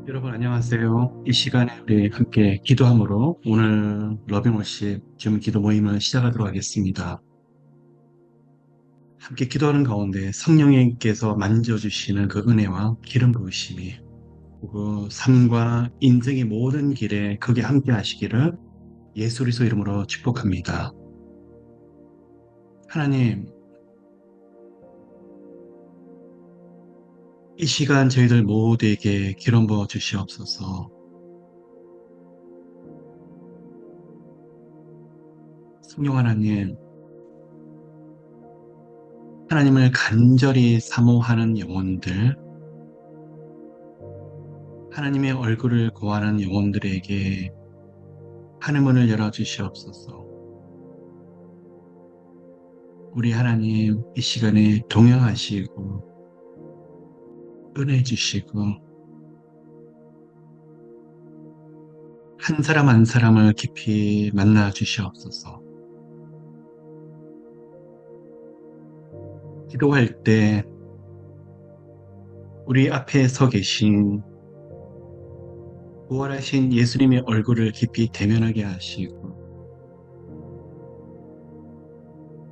여러분 안녕하세요. 이 시간에 우리 함께 기도함으로 오늘 러빙월십 주문 기도 모임을 시작하도록 하겠습니다. 함께 기도하는 가운데 성령님께서 만져주시는 그 은혜와 기름 부으심이 그 삶과 인생의 모든 길에 거기 함께 하시기를 예수 그리스도 이름으로 축복합니다. 하나님, 이 시간 저희들 모두에게 기름 부어 주시옵소서. 성령 하나님, 하나님을 간절히 사모하는 영혼들, 하나님의 얼굴을 구하는 영혼들에게 하늘문을 열어주시옵소서. 우리 하나님 이 시간에 동행하시고 은혜 주시고 한 사람 한 사람을 깊이 만나 주시옵소서. 기도할 때 우리 앞에 서 계신 부활하신 예수님의 얼굴을 깊이 대면하게 하시고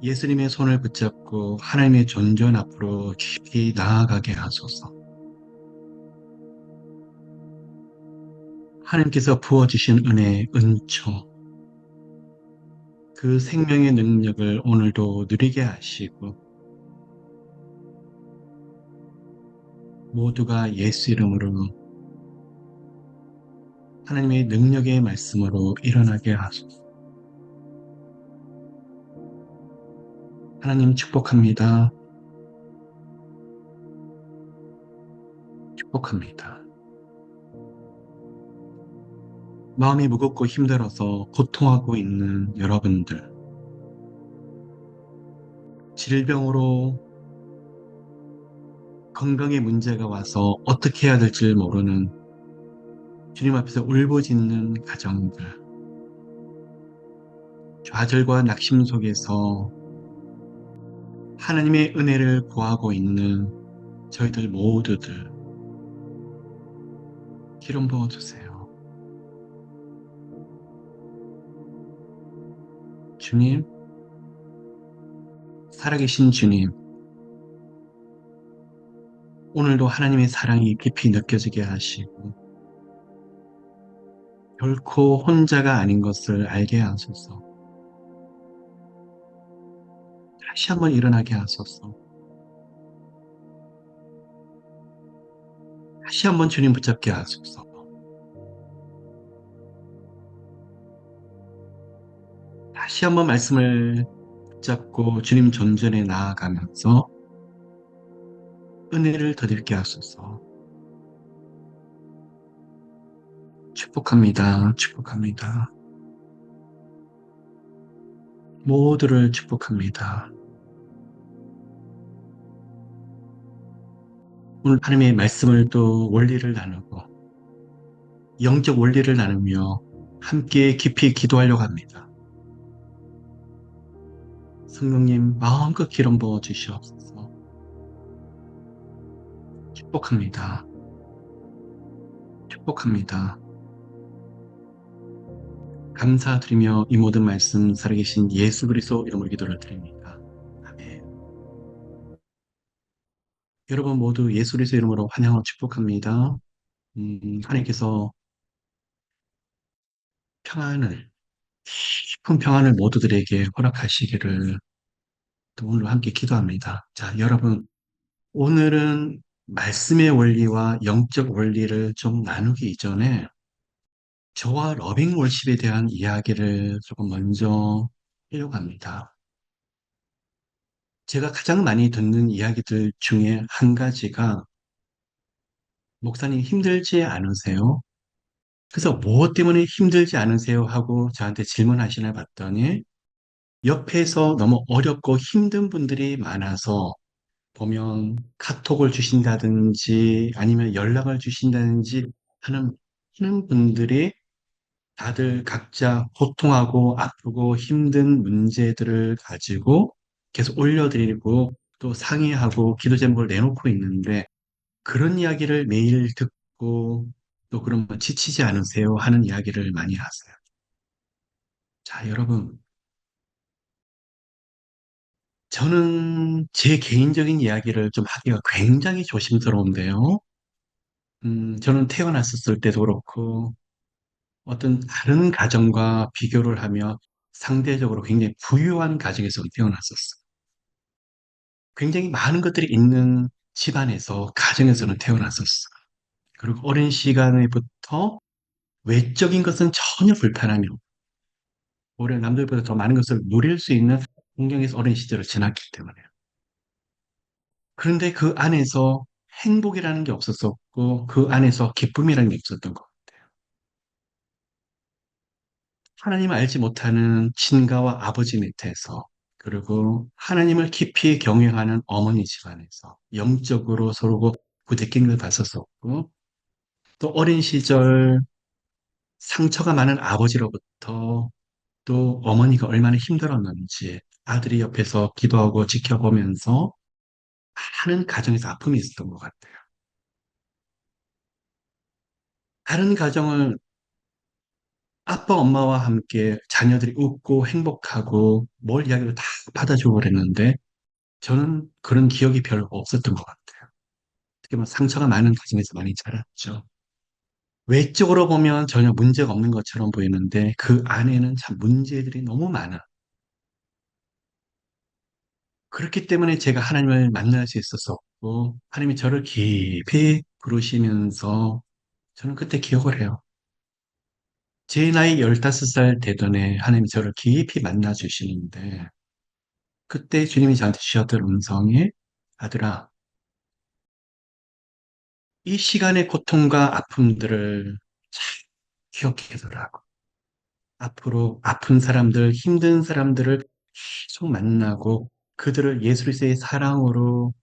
예수님의 손을 붙잡고 하나님의 존전 앞으로 깊이 나아가게 하소서. 하나님께서 부어주신 은혜, 은총, 그 생명의 능력을 오늘도 누리게 하시고 모두가 예수 이름으로 하나님의 능력의 말씀으로 일어나게 하소서. 하나님 축복합니다. 축복합니다. 마음이 무겁고 힘들어서 고통하고 있는 여러분들, 질병으로 건강에 문제가 와서 어떻게 해야 될지 모르는 주님 앞에서 울부짖는 가정들, 좌절과 낙심 속에서 하나님의 은혜를 구하고 있는 저희들 모두들 기름 부어주세요. 주님, 살아계신 주님, 오늘도 하나님의 사랑이 깊이 느껴지게 하시고 결코 혼자가 아닌 것을 알게 하소서. 다시 한번 일어나게 하소서. 다시 한번 주님 붙잡게 하소서. 다시 한번 말씀을 붙잡고 주님 존전에 나아가면서 은혜를 더딜게 하소서. 축복합니다. 축복합니다. 모두를 축복합니다. 오늘 하나님의 말씀을 또 원리를 나누고 영적 원리를 나누며 함께 깊이 기도하려고 합니다. 성령님 마음껏 기름 부어 주시옵소서. 축복합니다. 축복합니다. 감사드리며 이 모든 말씀 살아계신 예수 그리스도 이름으로 기도를 드립니다. 아멘. 여러분 모두 예수 그리스도 이름으로 환영하고 축복합니다. 하나님께서 평안을, 깊은 평안을 모두들에게 허락하시기를 또 오늘 함께 기도합니다. 자, 여러분, 오늘은 말씀의 원리와 영적 원리를 좀 나누기 이전에 저와 러빙 월십에 대한 이야기를 조금 먼저 하려고 합니다. 제가 가장 많이 듣는 이야기들 중에 한 가지가 목사님 힘들지 않으세요? 그래서 무엇 때문에 힘들지 않으세요? 하고 저한테 질문하시나 봤더니 옆에서 너무 어렵고 힘든 분들이 많아서 보면 카톡을 주신다든지 아니면 연락을 주신다든지 하는 분들이 다들 각자 고통하고 아프고 힘든 문제들을 가지고 계속 올려드리고 또 상의하고 기도 제목을 내놓고 있는데 그런 이야기를 매일 듣고 또 그러면 지치지 않으세요? 하는 이야기를 많이 하세요. 자, 여러분, 저는 제 개인적인 이야기를 좀 하기가 굉장히 조심스러운데요. 저는 태어났었을 때도 그렇고, 어떤 다른 가정과 비교를 하며 상대적으로 굉장히 부유한 가정에서 태어났었어요. 굉장히 많은 것들이 있는 집안에서, 가정에서는 태어났었어요. 그리고 어린 시간에부터 외적인 것은 전혀 불편함이 없고, 오히려 남들보다 더 많은 것을 누릴 수 있는 환경에서 어린 시절을 지났기 때문에요. 그런데 그 안에서 행복이라는 게 없었었고, 그 안에서 기쁨이라는 게 없었던 것 같아요. 하나님을 알지 못하는 친가와 아버지 밑에서, 그리고 하나님을 깊이 경외하는 어머니 집안에서 영적으로 서로 부대끼는 걸 봤었었고, 또 어린 시절 상처가 많은 아버지로부터 또 어머니가 얼마나 힘들었는지 아들이 옆에서 기도하고 지켜보면서 많은 가정에서 아픔이 있었던 것 같아요. 다른 가정을 아빠, 엄마와 함께 자녀들이 웃고 행복하고 뭘 이야기를 다 받아주고 그랬는데 저는 그런 기억이 별로 없었던 것 같아요. 특히 뭐 상처가 많은 가정에서 많이 자랐죠. 외적으로 보면 전혀 문제가 없는 것처럼 보이는데 그 안에는 참 문제들이 너무 많아. 그렇기 때문에 제가 하나님을 만날 수 있었었고 하나님이 저를 깊이 부르시면서 저는 그때 기억을 해요. 제 나이 15살 되던 해 하나님이 저를 깊이 만나 주시는데 그때 주님이 저한테 주셨던 음성이 아들아, 이 시간의 고통과 아픔들을 잘 기억해두라고. 앞으로 아픈 사람들, 힘든 사람들을 계속 만나고 그들을 예수 그리스도의 사랑으로,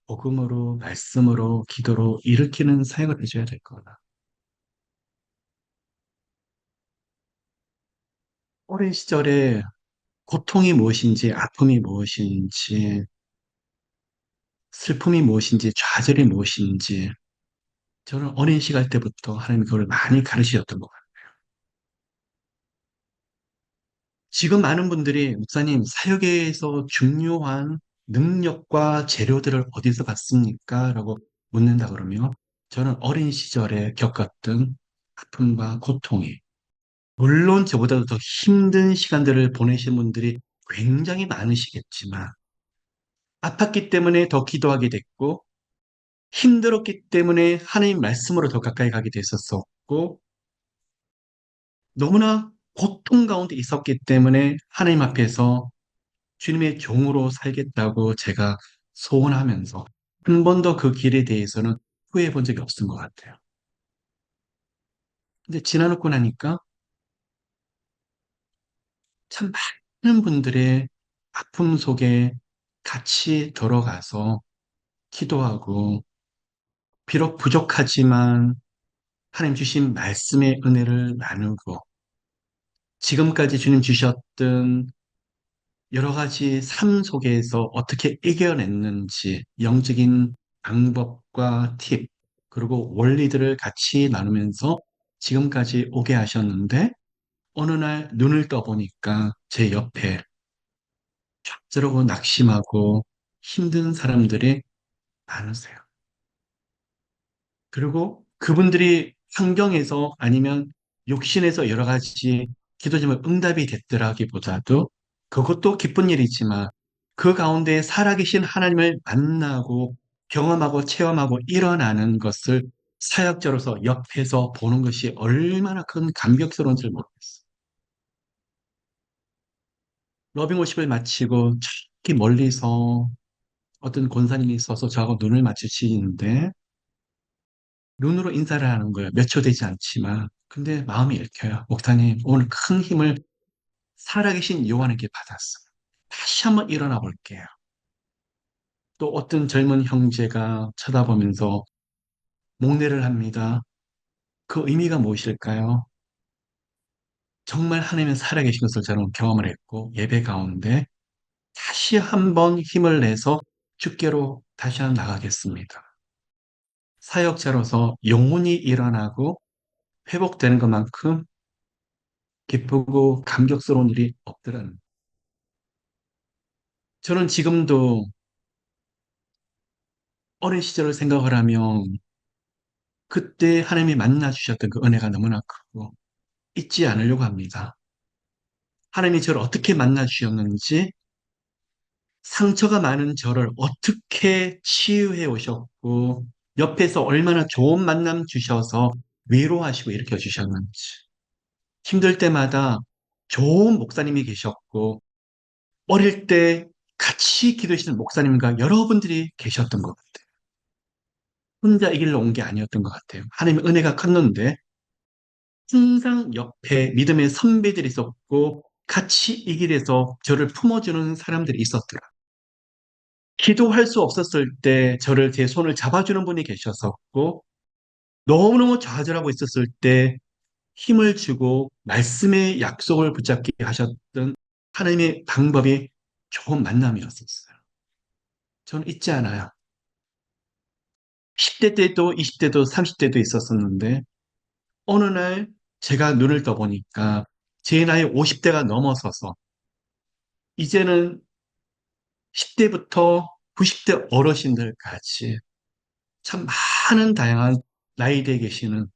복음으로, 말씀으로, 기도로 일으키는 사역을 해줘야 될 거다. 어린 시절에 고통이 무엇인지, 아픔이 무엇인지, 슬픔이 무엇인지, 좌절이 무엇인지, 저는 어린 시절 때부터 하나님이 그걸 많이 가르치셨던 것 같아요. 지금 많은 분들이 목사님 사역에서 중요한 능력과 재료들을 어디서 받습니까? 라고 묻는다 그러면 저는 어린 시절에 겪었던 아픔과 고통이 물론 저보다도 더 힘든 시간들을 보내신 분들이 굉장히 많으시겠지만 아팠기 때문에 더 기도하게 됐고 힘들었기 때문에 하나님 말씀으로 더 가까이 가게 됐었었고 너무나 고통 가운데 있었기 때문에 하나님 앞에서 주님의 종으로 살겠다고 제가 소원하면서 한 번도 그 길에 대해서는 후회해 본 적이 없은 것 같아요. 근데 지나놓고 나니까 참 많은 분들의 아픔 속에 같이 들어가서 기도하고 비록 부족하지만 하나님 주신 말씀의 은혜를 나누고 지금까지 주님 주셨던 여러 가지 삶 속에서 어떻게 이겨냈는지 영적인 방법과 팁, 그리고 원리들을 같이 나누면서 지금까지 오게 하셨는데 어느 날 눈을 떠보니까 제 옆에 쫙저러고 낙심하고 힘든 사람들이 많으세요. 그리고 그분들이 환경에서 아니면 욕심에서 여러 가지 기도 제목 응답이 됐더라기보다도 그것도 기쁜 일이지만 그 가운데 살아계신 하나님을 만나고 경험하고 체험하고 일어나는 것을 사역자로서 옆에서 보는 것이 얼마나 큰 감격스러운지 모르겠어요. 러빙워십을 마치고 저기 멀리서 어떤 권사님이 있어서 저하고 눈을 마주치는데 눈으로 인사를 하는 거예요. 몇 초 되지 않지만. 근데 마음이 읽혀요. 목사님, 오늘 큰 힘을 살아계신 요한에게 받았어요. 다시 한번 일어나 볼게요. 또 어떤 젊은 형제가 쳐다보면서 목례를 합니다. 그 의미가 무엇일까요? 정말 하나님은 살아계신 것을 저는 경험을 했고, 예배 가운데 다시 한번 힘을 내서 주께로 다시 한번 나가겠습니다. 사역자로서 영혼이 일어나고 회복되는 것만큼 기쁘고 감격스러운 일이 없더라는. 저는 지금도 어린 시절을 생각을 하면 그때 하나님이 만나 주셨던 그 은혜가 너무나 크고 잊지 않으려고 합니다. 하나님이 저를 어떻게 만나 주셨는지, 상처가 많은 저를 어떻게 치유해 오셨고, 옆에서 얼마나 좋은 만남 주셔서 위로하시고 일으켜 주셨는지, 힘들 때마다 좋은 목사님이 계셨고, 어릴 때 같이 기도하시는 목사님과 여러분들이 계셨던 것 같아요. 혼자 이 길로 온 게 아니었던 것 같아요. 하나님의 은혜가 컸는데, 항상 옆에 믿음의 선배들이 있었고, 같이 이 길에서 저를 품어주는 사람들이 있었더라. 기도할 수 없었을 때 저를 제 손을 잡아주는 분이 계셨었고, 너무너무 좌절하고 있었을 때 힘을 주고 말씀의 약속을 붙잡게 하셨던 하나님의 방법이 좋은 만남이었었어요. 저는 잊지 않아요. 10대 때도 20대도 30대도 있었었는데, 어느 날 제가 눈을 떠보니까 제 나이 50대가 넘어서서 이제는 10대부터 90대 어르신들까지 참 많은 다양한 나이대에 계시는,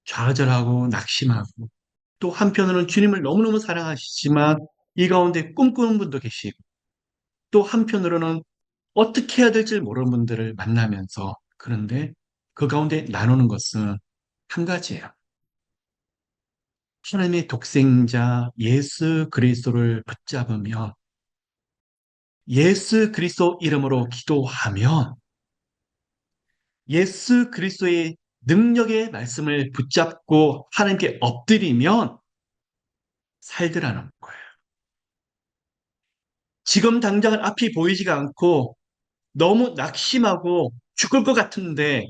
좌절하고 낙심하고, 또 한편으로는 주님을 너무너무 사랑하시지만 이 가운데 꿈꾸는 분도 계시고, 또 한편으로는 어떻게 해야 될지 모르는 분들을 만나면서, 그런데 그 가운데 나누는 것은 한 가지예요. 하나님의 독생자 예수 그리스도를 붙잡으며 예수 그리스도 이름으로 기도하면 예수 그리스도의 능력의 말씀을 붙잡고 하나님께 엎드리면 살더라는 거예요. 지금 당장은 앞이 보이지가 않고 너무 낙심하고 죽을 것 같은데,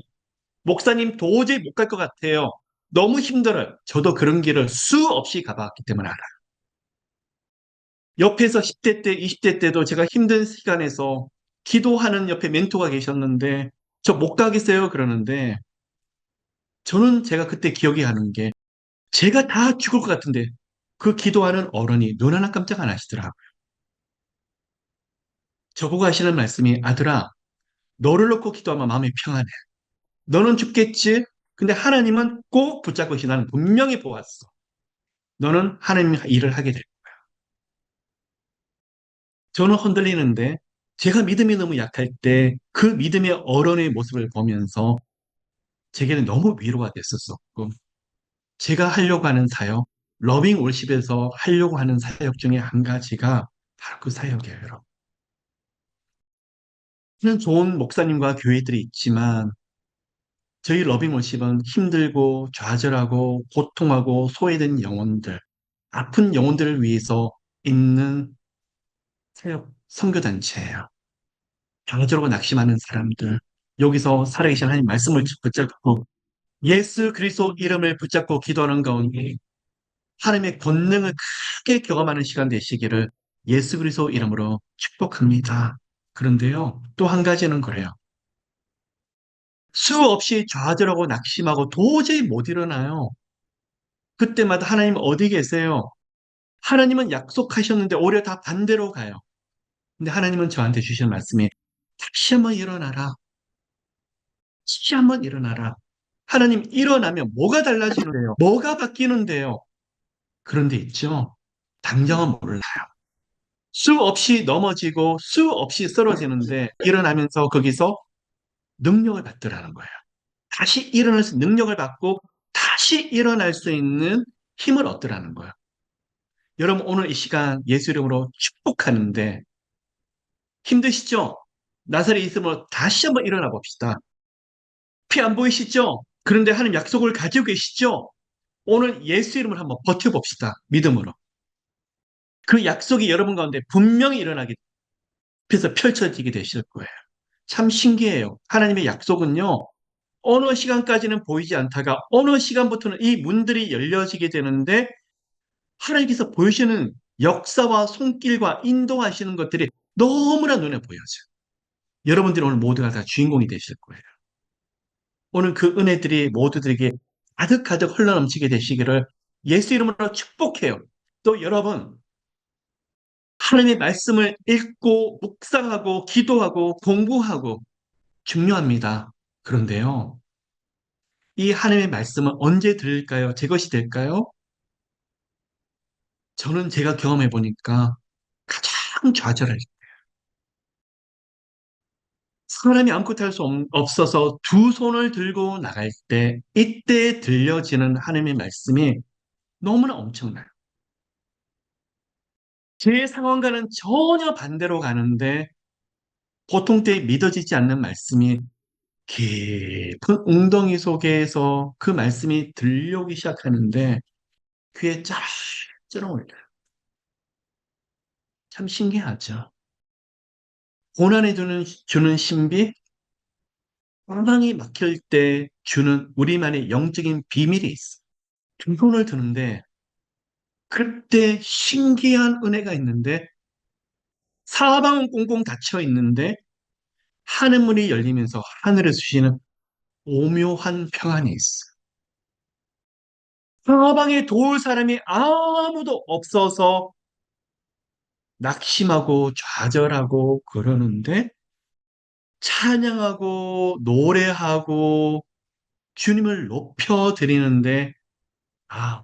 목사님 도저히 못 갈 것 같아요. 너무 힘들어요. 저도 그런 길을 수없이 가봤기 때문에 알아요. 옆에서 10대 때, 20대 때도 제가 힘든 시간에서 기도하는 옆에 멘토가 계셨는데, 저 못 가겠어요 그러는데, 저는 제가 그때 기억이 가는 게, 제가 다 죽을 것 같은데 그 기도하는 어른이 눈 하나 깜짝 안 하시더라고요. 저보고 하시는 말씀이, 아들아, 너를 놓고 기도하면 마음이 평안해. 너는 죽겠지? 근데 하나님은 꼭 붙잡고 있어. 나는 분명히 보았어. 너는 하나님 일을 하게 될 거야. 저는 흔들리는데, 제가 믿음이 너무 약할 때 그 믿음의 어른의 모습을 보면서 제게는 너무 위로가 됐었었고, 제가 하려고 하는 사역, 러빙 월십에서 하려고 하는 사역 중에 한 가지가 바로 그 사역이에요, 여러분. 는 좋은 목사님과 교회들이 있지만 저희 러빙 월십은 힘들고 좌절하고 고통하고 소외된 영혼들, 아픈 영혼들을 위해서 있는 사역 선교단체예요. 좌절하고 낙심하는 사람들, 여기서 살아계신 하나님 말씀을 붙잡고 예수 그리스도 이름을 붙잡고 기도하는 가운데 하나님의 권능을 크게 경험하는 시간 되시기를 예수 그리스도 이름으로 축복합니다. 그런데요, 또 한 가지는 그래요. 수없이 좌절하고 낙심하고 도저히 못 일어나요. 그때마다 하나님 어디 계세요? 하나님은 약속하셨는데 오히려 다 반대로 가요. 근데 하나님은 저한테 주신 말씀이, 다시 한번 일어나라. 다시 한번 일어나라. 하나님 일어나면 뭐가 달라지는데요? 뭐가 바뀌는데요? 그런데 있죠. 당장은 몰라요. 수없이 넘어지고 수없이 쓰러지는데 일어나면서 거기서 능력을 받더라는 거예요. 다시 일어날 수 있는 능력을 받고 다시 일어날 수 있는 힘을 얻더라는 거예요. 여러분, 오늘 이 시간 예수 이름으로 축복하는데 힘드시죠? 나사렛 있으면 다시 한번 일어나 봅시다. 피 안 보이시죠? 그런데 하나님 약속을 가지고 계시죠? 오늘 예수 이름을 한번 버텨봅시다. 믿음으로. 그 약속이 여러분 가운데 분명히 일어나게, 그래서 펼쳐지게 되실 거예요. 참 신기해요. 하나님의 약속은요, 어느 시간까지는 보이지 않다가 어느 시간부터는 이 문들이 열려지게 되는데, 하나님께서 보이시는 역사와 손길과 인도하시는 것들이 너무나 눈에 보여져요. 여러분들이 오늘 모두가 다 주인공이 되실 거예요. 오늘 그 은혜들이 모두들에게 가득가득 흘러넘치게 되시기를 예수 이름으로 축복해요. 또 여러분, 하나님의 말씀을 읽고 묵상하고 기도하고 공부하고 중요합니다. 그런데요, 이 하나님의 말씀은 언제 들을까요? 제 것이 될까요? 저는 제가 경험해 보니까 가장 좌절할 때, 사람이 아무것도 할 수 없어서 두 손을 들고 나갈 때, 이때 들려지는 하나님의 말씀이 너무나 엄청나요. 제 상황과는 전혀 반대로 가는데 보통 때 믿어지지 않는 말씀이 깊은 웅덩이 속에서 그 말씀이 들려오기 시작하는데 귀에 쩌렁쩌렁 울려요. 참 신기하죠. 고난에 주는 신비, 엉망이 막힐 때 주는 우리만의 영적인 비밀이 있어. 두 손을 드는데 그때 신기한 은혜가 있는데 사방은 꽁꽁 닫혀 있는데 하늘문이 열리면서 하늘에서 주시는 오묘한 평안이 있어. 사방에 도울 사람이 아무도 없어서 낙심하고 좌절하고 그러는데 찬양하고 노래하고 주님을 높여드리는데 아,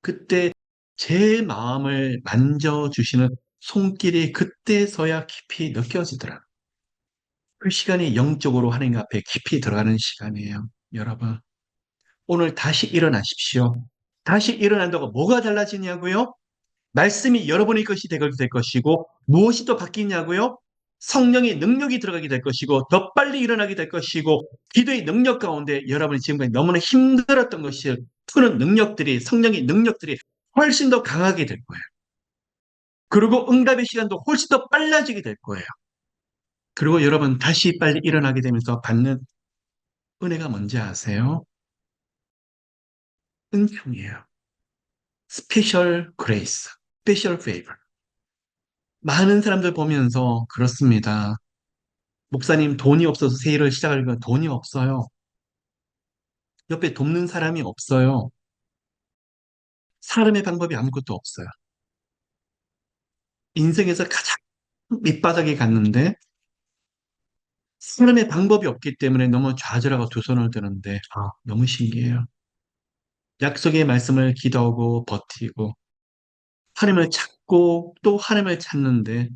그때 제 마음을 만져주시는 손길이 그때서야 깊이 느껴지더라. 그 시간이 영적으로 하나님 앞에 깊이 들어가는 시간이에요. 여러분, 오늘 다시 일어나십시오. 다시 일어난다고 뭐가 달라지냐고요? 말씀이 여러분의 것이 될 것이고 무엇이 또 바뀌냐고요? 성령의 능력이 들어가게 될 것이고 더 빨리 일어나게 될 것이고 기도의 능력 가운데 여러분이 지금까지 너무나 힘들었던 것이 푸는 능력들이 성령의 능력들이 훨씬 더 강하게 될 거예요. 그리고 응답의 시간도 훨씬 더 빨라지게 될 거예요. 그리고 여러분 다시 빨리 일어나게 되면서 받는 은혜가 뭔지 아세요? 은총이에요. 스페셜 그레이스, 스페셜 페이버. 많은 사람들 보면서 그렇습니다. 목사님 돈이 없어서 세일을 시작하려면 돈이 없어요. 옆에 돕는 사람이 없어요. 사람의 방법이 아무것도 없어요. 인생에서 가장 밑바닥에 갔는데 사람의 방법이 없기 때문에 너무 좌절하고 두 손을 드는데 너무 신기해요. 약속의 말씀을 기도하고 버티고 하나님을 찾고 또 하나님을 찾는데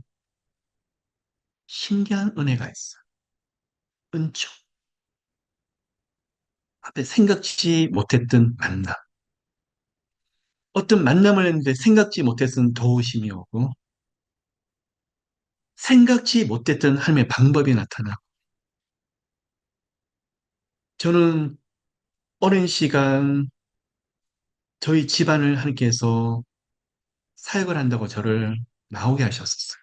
신기한 은혜가 있어요. 은총. 앞에 생각지 못했던 만남. 어떤 만남을 했는데 생각지 못했던 도우심이 오고 생각지 못했던 하나님의 방법이 나타나고 저는 오랜 시간 저희 집안을 하나님께서 사역을 한다고 저를 나오게 하셨었어요.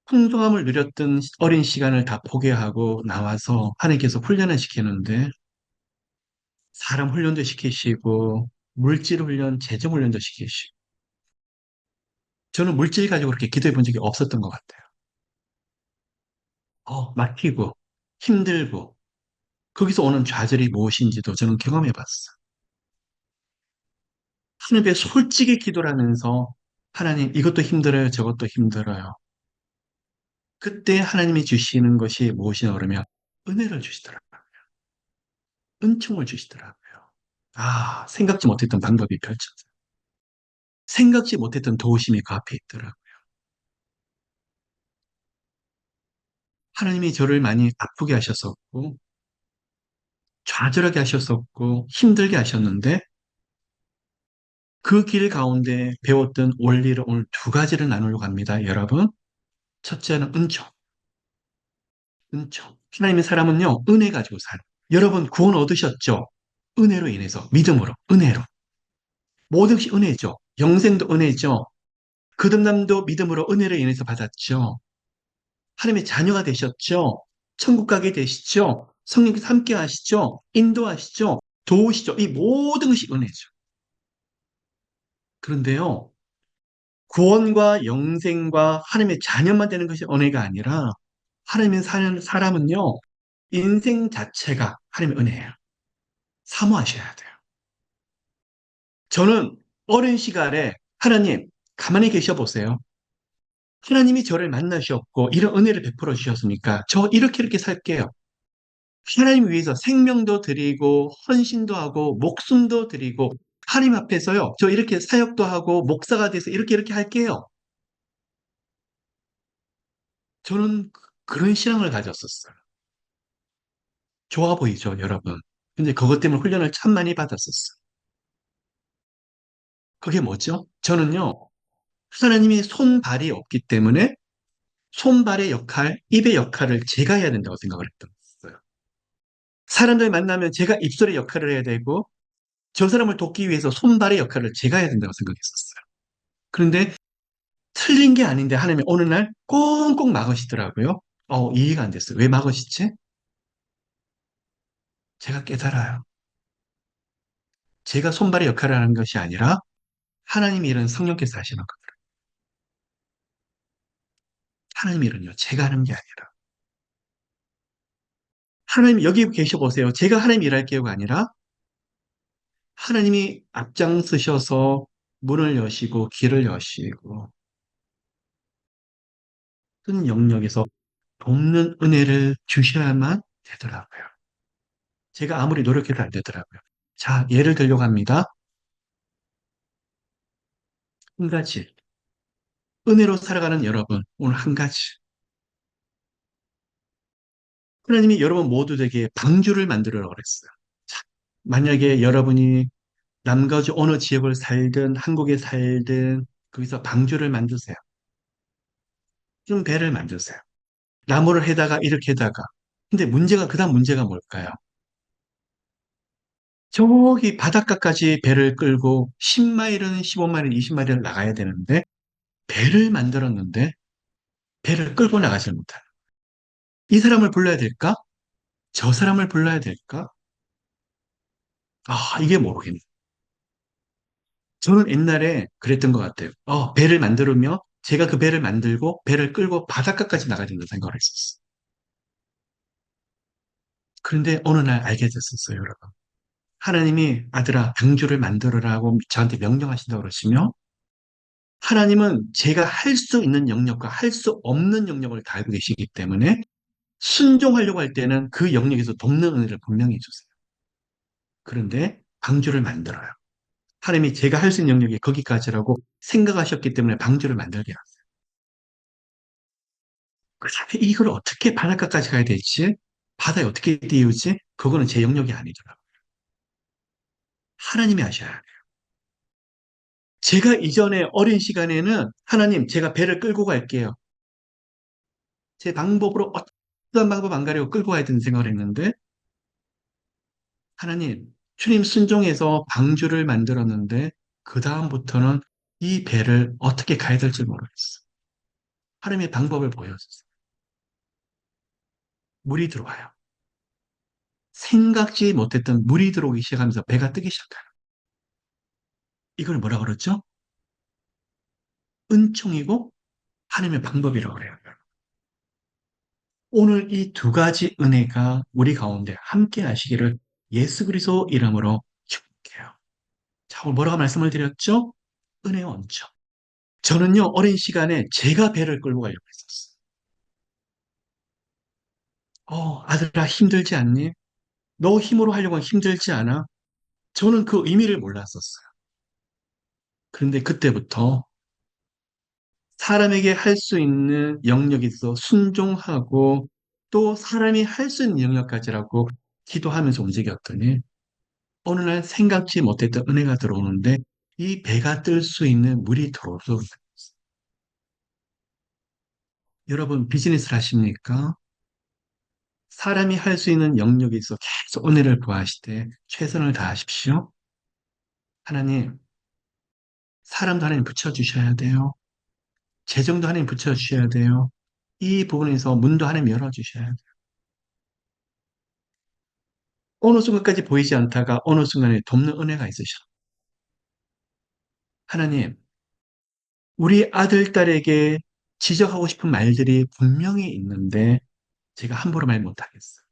풍성함을 누렸던 어린 시간을 다 포기하고 나와서 하나님께서 훈련을 시키는데 사람 훈련도 시키시고 물질 훈련, 재정 훈련도 시키시고 저는 물질 가지고 그렇게 기도해 본 적이 없었던 것 같아요. 막히고 힘들고 거기서 오는 좌절이 무엇인지도 저는 경험해 봤어요. 하나님께 솔직히 기도를 하면서 하나님 이것도 힘들어요, 저것도 힘들어요. 그때 하나님이 주시는 것이 무엇이냐 그러면 은혜를 주시더라고요. 은총을 주시더라고요. 생각지 못했던 방법이 펼쳐져요. 생각지 못했던 도우심이 그 앞에 있더라고요. 하나님이 저를 많이 아프게 하셨었고 좌절하게 하셨었고 힘들게 하셨는데 그 길 가운데 배웠던 원리를 오늘 두 가지를 나누려고 합니다. 여러분, 첫째는 은총. 은총. 하나님의 사람은요, 은혜 가지고 살아요. 여러분, 구원 얻으셨죠? 은혜로 인해서, 믿음으로, 은혜로. 모든 것이 은혜죠. 영생도 은혜죠. 거듭남도 믿음으로 은혜로 인해서 받았죠. 하나님의 자녀가 되셨죠. 천국 가게 되시죠. 성령께서 함께 하시죠. 인도하시죠. 도우시죠. 이 모든 것이 은혜죠. 그런데요, 구원과 영생과 하나님의 자녀만 되는 것이 은혜가 아니라 하나님의 사는 사람은요, 인생 자체가 하나님의 은혜예요. 사모하셔야 돼요. 저는 어린 시간에 하나님, 가만히 계셔 보세요. 하나님이 저를 만나셨고 이런 은혜를 베풀어 주셨으니까 저 이렇게 살게요. 하나님 위해서 생명도 드리고 헌신도 하고 목숨도 드리고 하나님 앞에서요. 저 이렇게 사역도 하고 목사가 돼서 이렇게 할게요. 저는 그런 신앙을 가졌었어요. 좋아 보이죠, 여러분. 근데 그것 때문에 훈련을 참 많이 받았었어요. 그게 뭐죠? 저는요, 하나님이 손발이 없기 때문에 손발의 역할, 입의 역할을 제가 해야 된다고 생각을 했던 거예요. 사람들 만나면 제가 입술의 역할을 해야 되고, 저 사람을 돕기 위해서 손발의 역할을 제가 해야 된다고 생각했었어요. 그런데 틀린 게 아닌데 하나님이 어느 날 꽁꽁 막으시더라고요. 이해가 안 됐어요. 왜 막으시지? 제가 깨달아요. 제가 손발의 역할을 하는 것이 아니라 하나님이 일은 성령께서 하시는 거예요. 하나님 일은요, 제가 하는 게 아니라. 하나님 여기 계셔 보세요. 제가 하나님 일할 게요가 아니라 하나님이 앞장서셔서 문을 여시고 길을 여시고 큰 영역에서 돕는 은혜를 주셔야만 되더라고요. 제가 아무리 노력해도 안 되더라고요. 자, 예를 들려고 합니다. 한 가지. 은혜로 살아가는 여러분, 오늘 한 가지. 하나님이 여러분 모두에게 방주를 만들어라고 그랬어요. 자, 만약에 여러분이 남가주 어느 지역을 살든 한국에 살든 거기서 방주를 만드세요. 좀 배를 만드세요. 나무를 해다가 이렇게 해다가. 근데 문제가, 그다음 문제가 뭘까요? 저기 바닷가까지 배를 끌고 10마일은 15마일, 20마일을 나가야 되는데 배를 만들었는데 배를 끌고 나가지 못하는. 이 사람을 불러야 될까? 저 사람을 불러야 될까? 이게 모르겠네. 저는 옛날에 그랬던 것 같아요. 배를 만들면 제가 그 배를 만들고 배를 끌고 바닷가까지 나가야 된다는 생각을 했었어요. 그런데 어느 날 알게 됐었어요, 여러분. 하나님이 아들아, 방주를 만들어라고 저한테 명령하신다고 그러시며 하나님은 제가 할 수 있는 영역과 할 수 없는 영역을 다 알고 계시기 때문에 순종하려고 할 때는 그 영역에서 돕는 은혜를 분명히 주세요. 그런데 방주를 만들어요. 하나님이 제가 할 수 있는 영역이 거기까지라고 생각하셨기 때문에 방주를 만들게 하세요. 그다음에 이걸 어떻게 바닷가까지 가야 될지, 바다에 어떻게 띄우지? 그거는 제 영역이 아니더라고요. 하나님이 하셔야 해요. 제가 이전에 어린 시간에는 하나님, 제가 배를 끌고 갈게요. 제 방법으로 어떤 방법 안 가려고 끌고 가야 되는 생각을 했는데, 하나님, 주님 순종해서 방주를 만들었는데, 그다음부터는 이 배를 어떻게 가야 될지 모르겠어. 하나님의 방법을 보여주세요. 물이 들어와요. 생각지 못했던 물이 들어오기 시작하면서 배가 뜨기 시작해요. 이걸 뭐라 그러죠? 은총이고 하나님의 방법이라고 그래요. 오늘 이 두 가지 은혜가 우리 가운데 함께 하시기를 예수 그리스도 이름으로 축복해요. 자, 오늘 뭐라고 말씀을 드렸죠? 은혜 원천. 저는요, 어린 시간에 제가 배를 끌고 가려고 했었어요. 아들아, 힘들지 않니? 너 힘으로 하려고 하면 힘들지 않아? 저는 그 의미를 몰랐었어요. 그런데 그때부터 사람에게 할 수 있는 영역에 있어 순종하고 또 사람이 할 수 있는 영역까지라고 기도하면서 움직였더니 어느 날 생각지 못했던 은혜가 들어오는데 이 배가 뜰 수 있는 물이 들어오서 여러분 비즈니스를 하십니까? 사람이 할 수 있는 영역에 있어 계속 은혜를 구하실 때 최선을 다하십시오. 하나님, 사람도 하나님 붙여주셔야 돼요. 재정도 하나님 붙여주셔야 돼요. 이 부분에서 문도 하나님 열어주셔야 돼요. 어느 순간까지 보이지 않다가 어느 순간에 돕는 은혜가 있으셔. 하나님, 우리 아들, 딸에게 지적하고 싶은 말들이 분명히 있는데 제가 함부로 말 못하겠어요.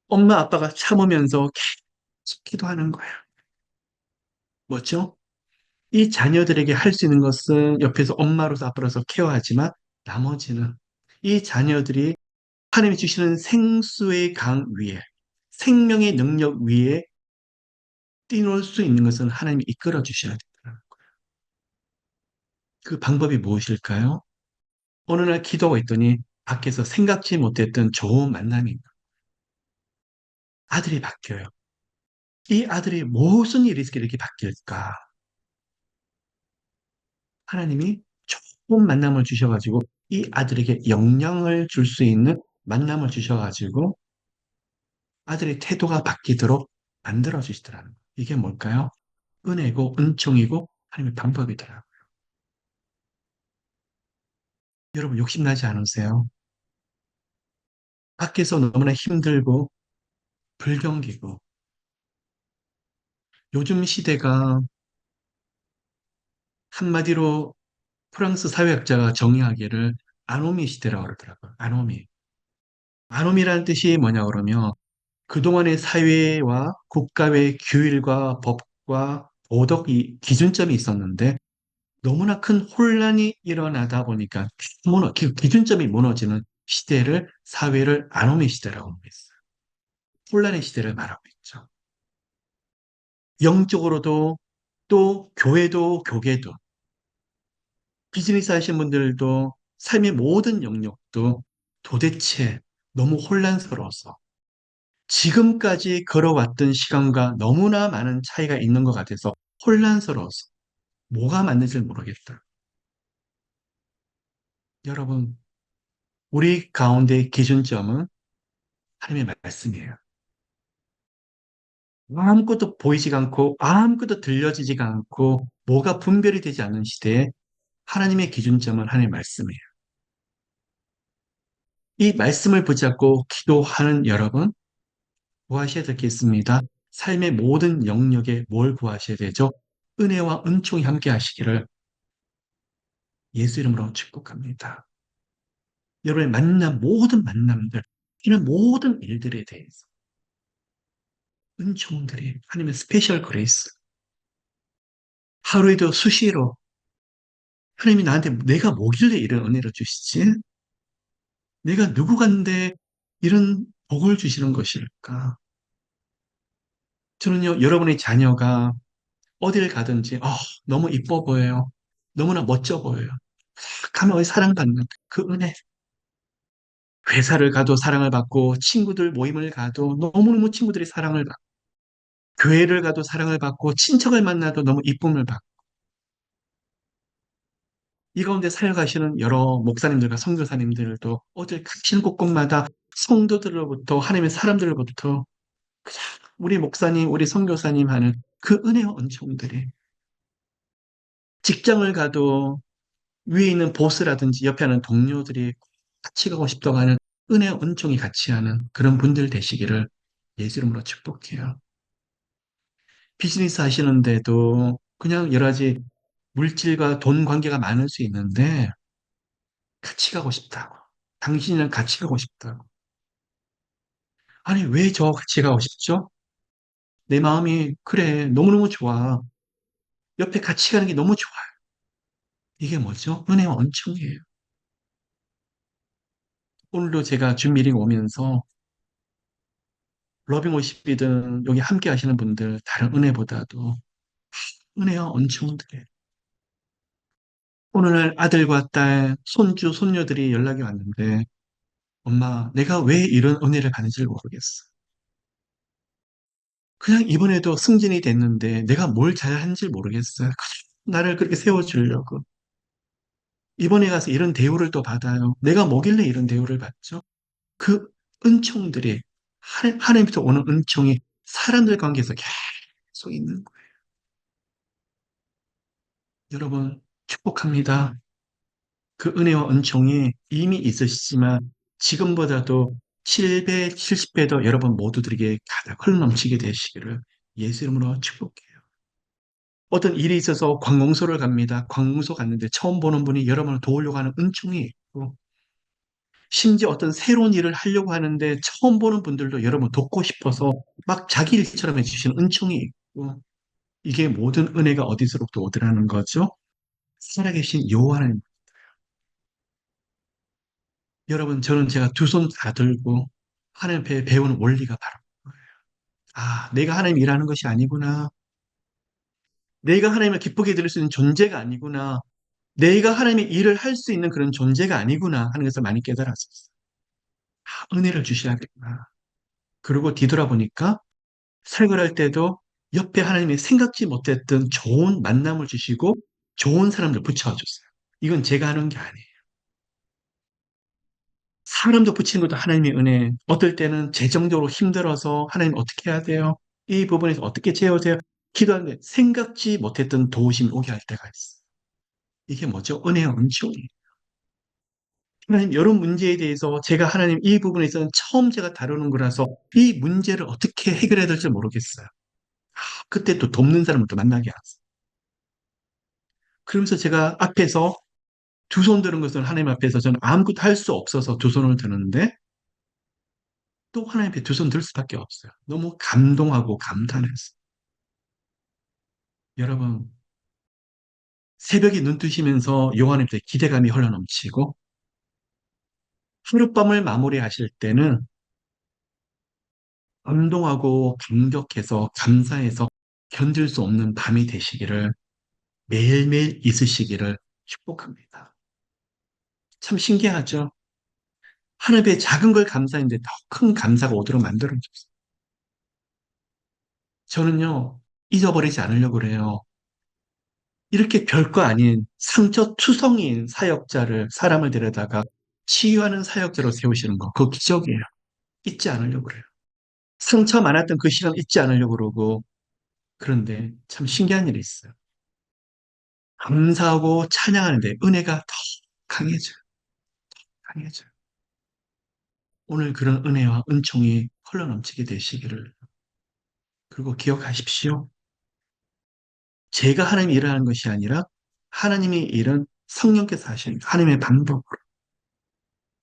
엄마 아빠가 참으면서 계속 기도하는 거야. 뭐죠? 이 자녀들에게 할 수 있는 것은 옆에서 엄마로서 아빠로서 케어하지만 나머지는 이 자녀들이 하나님이 주시는 생수의 강 위에 생명의 능력 위에 뛰놀 수 있는 것은 하나님이 이끌어 주셔야 된다. 그 방법이 무엇일까요? 어느 날 기도가 있더니 밖에서 생각지 못했던 좋은 만남이 있는 아들이 바뀌어요. 이 아들이 무슨 일이 있길래 이렇게 바뀔까? 하나님이 좋은 만남을 주셔가지고 이 아들에게 영향을 줄 수 있는 만남을 주셔가지고 아들의 태도가 바뀌도록 만들어 주시더라는 거예요. 이게 뭘까요? 은혜고 은총이고 하나님의 방법이더라고요. 여러분 욕심나지 않으세요? 밖에서 너무나 힘들고 불경기고 요즘 시대가 한마디로 프랑스 사회학자가 정의하기를 아노미 시대라고 그러더라고요. 아노미. 아노미라는 뜻이 뭐냐 그러면 그동안의 사회와 국가의 규율과 법과 도덕 기준점이 있었는데 너무나 큰 혼란이 일어나다 보니까 기준점이 무너지는 시대를 사회를 아노미 시대라고 하고 있어요. 혼란의 시대를 말하고 있죠. 영적으로도 또 교회도 교계도 비즈니스 하시는 분들도 삶의 모든 영역도 도대체 너무 혼란스러워서 지금까지 걸어왔던 시간과 너무나 많은 차이가 있는 것 같아서 혼란스러워서 뭐가 맞는지 모르겠다. 여러분, 우리 가운데 기준점은 하나님의 말씀이에요. 아무것도 보이지가 않고 아무것도 들려지지가 않고 뭐가 분별이 되지 않는 시대에 하나님의 기준점은 하나님의 말씀이에요. 이 말씀을 붙잡고 기도하는 여러분, 구하셔야 되겠습니다. 삶의 모든 영역에 뭘 구하셔야 되죠? 은혜와 은총이 함께 하시기를 예수 이름으로 축복합니다. 여러분의 모든 만남들, 이런 모든 일들에 대해서 은총들이 하나님의 스페셜 그레이스, 하루에도 수시로 하나님이 나한테 내가 뭐길래 이런 은혜를 주시지? 내가 누구간데 이런 복을 주시는 것일까? 저는요, 여러분의 자녀가 어디를 가든지 너무 이뻐 보여요. 너무나 멋져 보여요. 가면 사랑받는 그 은혜. 회사를 가도 사랑을 받고 친구들 모임을 가도 너무너무 친구들이 사랑을 받고 교회를 가도 사랑을 받고 친척을 만나도 너무 이쁨을 받고 이 가운데 살아가시는 여러 목사님들과 선교사님들도 어딜 가시는 곳곳마다 성도들로부터 하나님의 사람들로부터 그냥 우리 목사님, 우리 선교사님 하는 그 은혜와 은총들이 직장을 가도 위에 있는 보스라든지 옆에 하는 동료들이 같이 가고 싶다고 하는 은혜와 은총이 같이 하는 그런 분들 되시기를 예수 이름으로 축복해요. 비즈니스 하시는데도 그냥 여러 가지 물질과 돈 관계가 많을 수 있는데 같이 가고 싶다고. 당신이랑 같이 가고 싶다고. 아니, 왜 저 같이 가고 싶죠? 내 마음이, 그래, 너무너무 좋아. 옆에 같이 가는 게 너무 좋아. 이게 뭐죠? 은혜와 은총이에요. 오늘도 제가 준 미팅 오면서 러빙 오십이든 여기 함께 하시는 분들 다른 은혜보다도 은혜와 은총들이에요. 오늘날 아들과 딸, 손주, 손녀들이 연락이 왔는데 엄마, 내가 왜 이런 은혜를 받는지를 모르겠어. 그냥 이번에도 승진이 됐는데 내가 뭘 잘한지 모르겠어요. 나를 그렇게 세워주려고. 이번에 가서 이런 대우를 또 받아요. 내가 뭐길래 이런 대우를 받죠? 그 은총들이, 하나님부터 오는 은총이 사람들 관계에서 계속 있는 거예요. 여러분, 축복합니다. 그 은혜와 은총이 이미 있으시지만 지금보다도 7배, 70배 더 여러분 모두들에게 가득 흘러넘치게 되시기를 예수 이름으로 축복해요. 어떤 일이 있어서 관공서를 갑니다. 관공서 갔는데 처음 보는 분이 여러분을 도우려고 하는 은총이 있고 심지어 어떤 새로운 일을 하려고 하는데 처음 보는 분들도 여러분 돕고 싶어서 막 자기 일처럼 해주시는 은총이 있고, 이게 모든 은혜가 어디서부터 오더라는 거죠? 살아계신 여호와 하나님. 여러분, 저는 제가 두 손 다 들고 하나님 앞에 배우는 원리가 바로, 아, 내가 하나님 일하는 것이 아니구나. 내가 하나님을 기쁘게 드릴 수 있는 존재가 아니구나. 내가 하나님의 일을 할 수 있는 그런 존재가 아니구나 하는 것을 많이 깨달았었어요. 아, 은혜를 주셔야겠구나. 그리고 뒤돌아보니까 설교할 때도 옆에 하나님이 생각지 못했던 좋은 만남을 주시고 좋은 사람들 붙여줬어요. 이건 제가 하는 게 아니에요. 사람도 붙이는 것도 하나님의 은혜. 어떨 때는 재정적으로 힘들어서 하나님 어떻게 해야 돼요? 이 부분에서 어떻게 채워세요? 기도하는데 생각지 못했던 도우심이 오게 할 때가 있어요. 이게 뭐죠? 은혜와 은총이에요. 하나님, 이런 문제에 대해서 제가 하나님 이 부분에서는 처음 제가 다루는 거라서 이 문제를 어떻게 해결해야 될지 모르겠어요. 그때 또 돕는 사람을 또 만나게 하세요. 그러면서 제가 앞에서 두 손 드는 것은 하나님 앞에서 저는 아무것도 할 수 없어서 두 손을 드는데 또 하나님 앞에 두 손 들 수밖에 없어요. 너무 감동하고 감탄했어요. 여러분, 새벽에 눈 뜨시면서 요한님 때 기대감이 흘러넘치고 하룻밤을 마무리하실 때는 감동하고 감격해서 감사해서 견딜 수 없는 밤이 되시기를 매일매일 있으시기를 축복합니다. 참 신기하죠? 하늘의 작은 걸 감사했는데 더 큰 감사가 오도록 만들어줬어요. 저는요, 잊어버리지 않으려고 그래요. 이렇게 별거 아닌 상처투성이인 사역자를, 사람을 데려다가 치유하는 사역자로 세우시는 거, 그거 기적이에요. 잊지 않으려고 그래요. 상처 많았던 그 시간 잊지 않으려고 그러고, 그런데 참 신기한 일이 있어요. 감사하고 찬양하는데 은혜가 더 강해져요. 강해져요. 오늘 그런 은혜와 은총이 흘러넘치게 되시기를. 그리고 기억하십시오. 제가 하나님 일을 하는 것이 아니라 하나님의 일은 성령께서 하시는 하나님의 방법으로.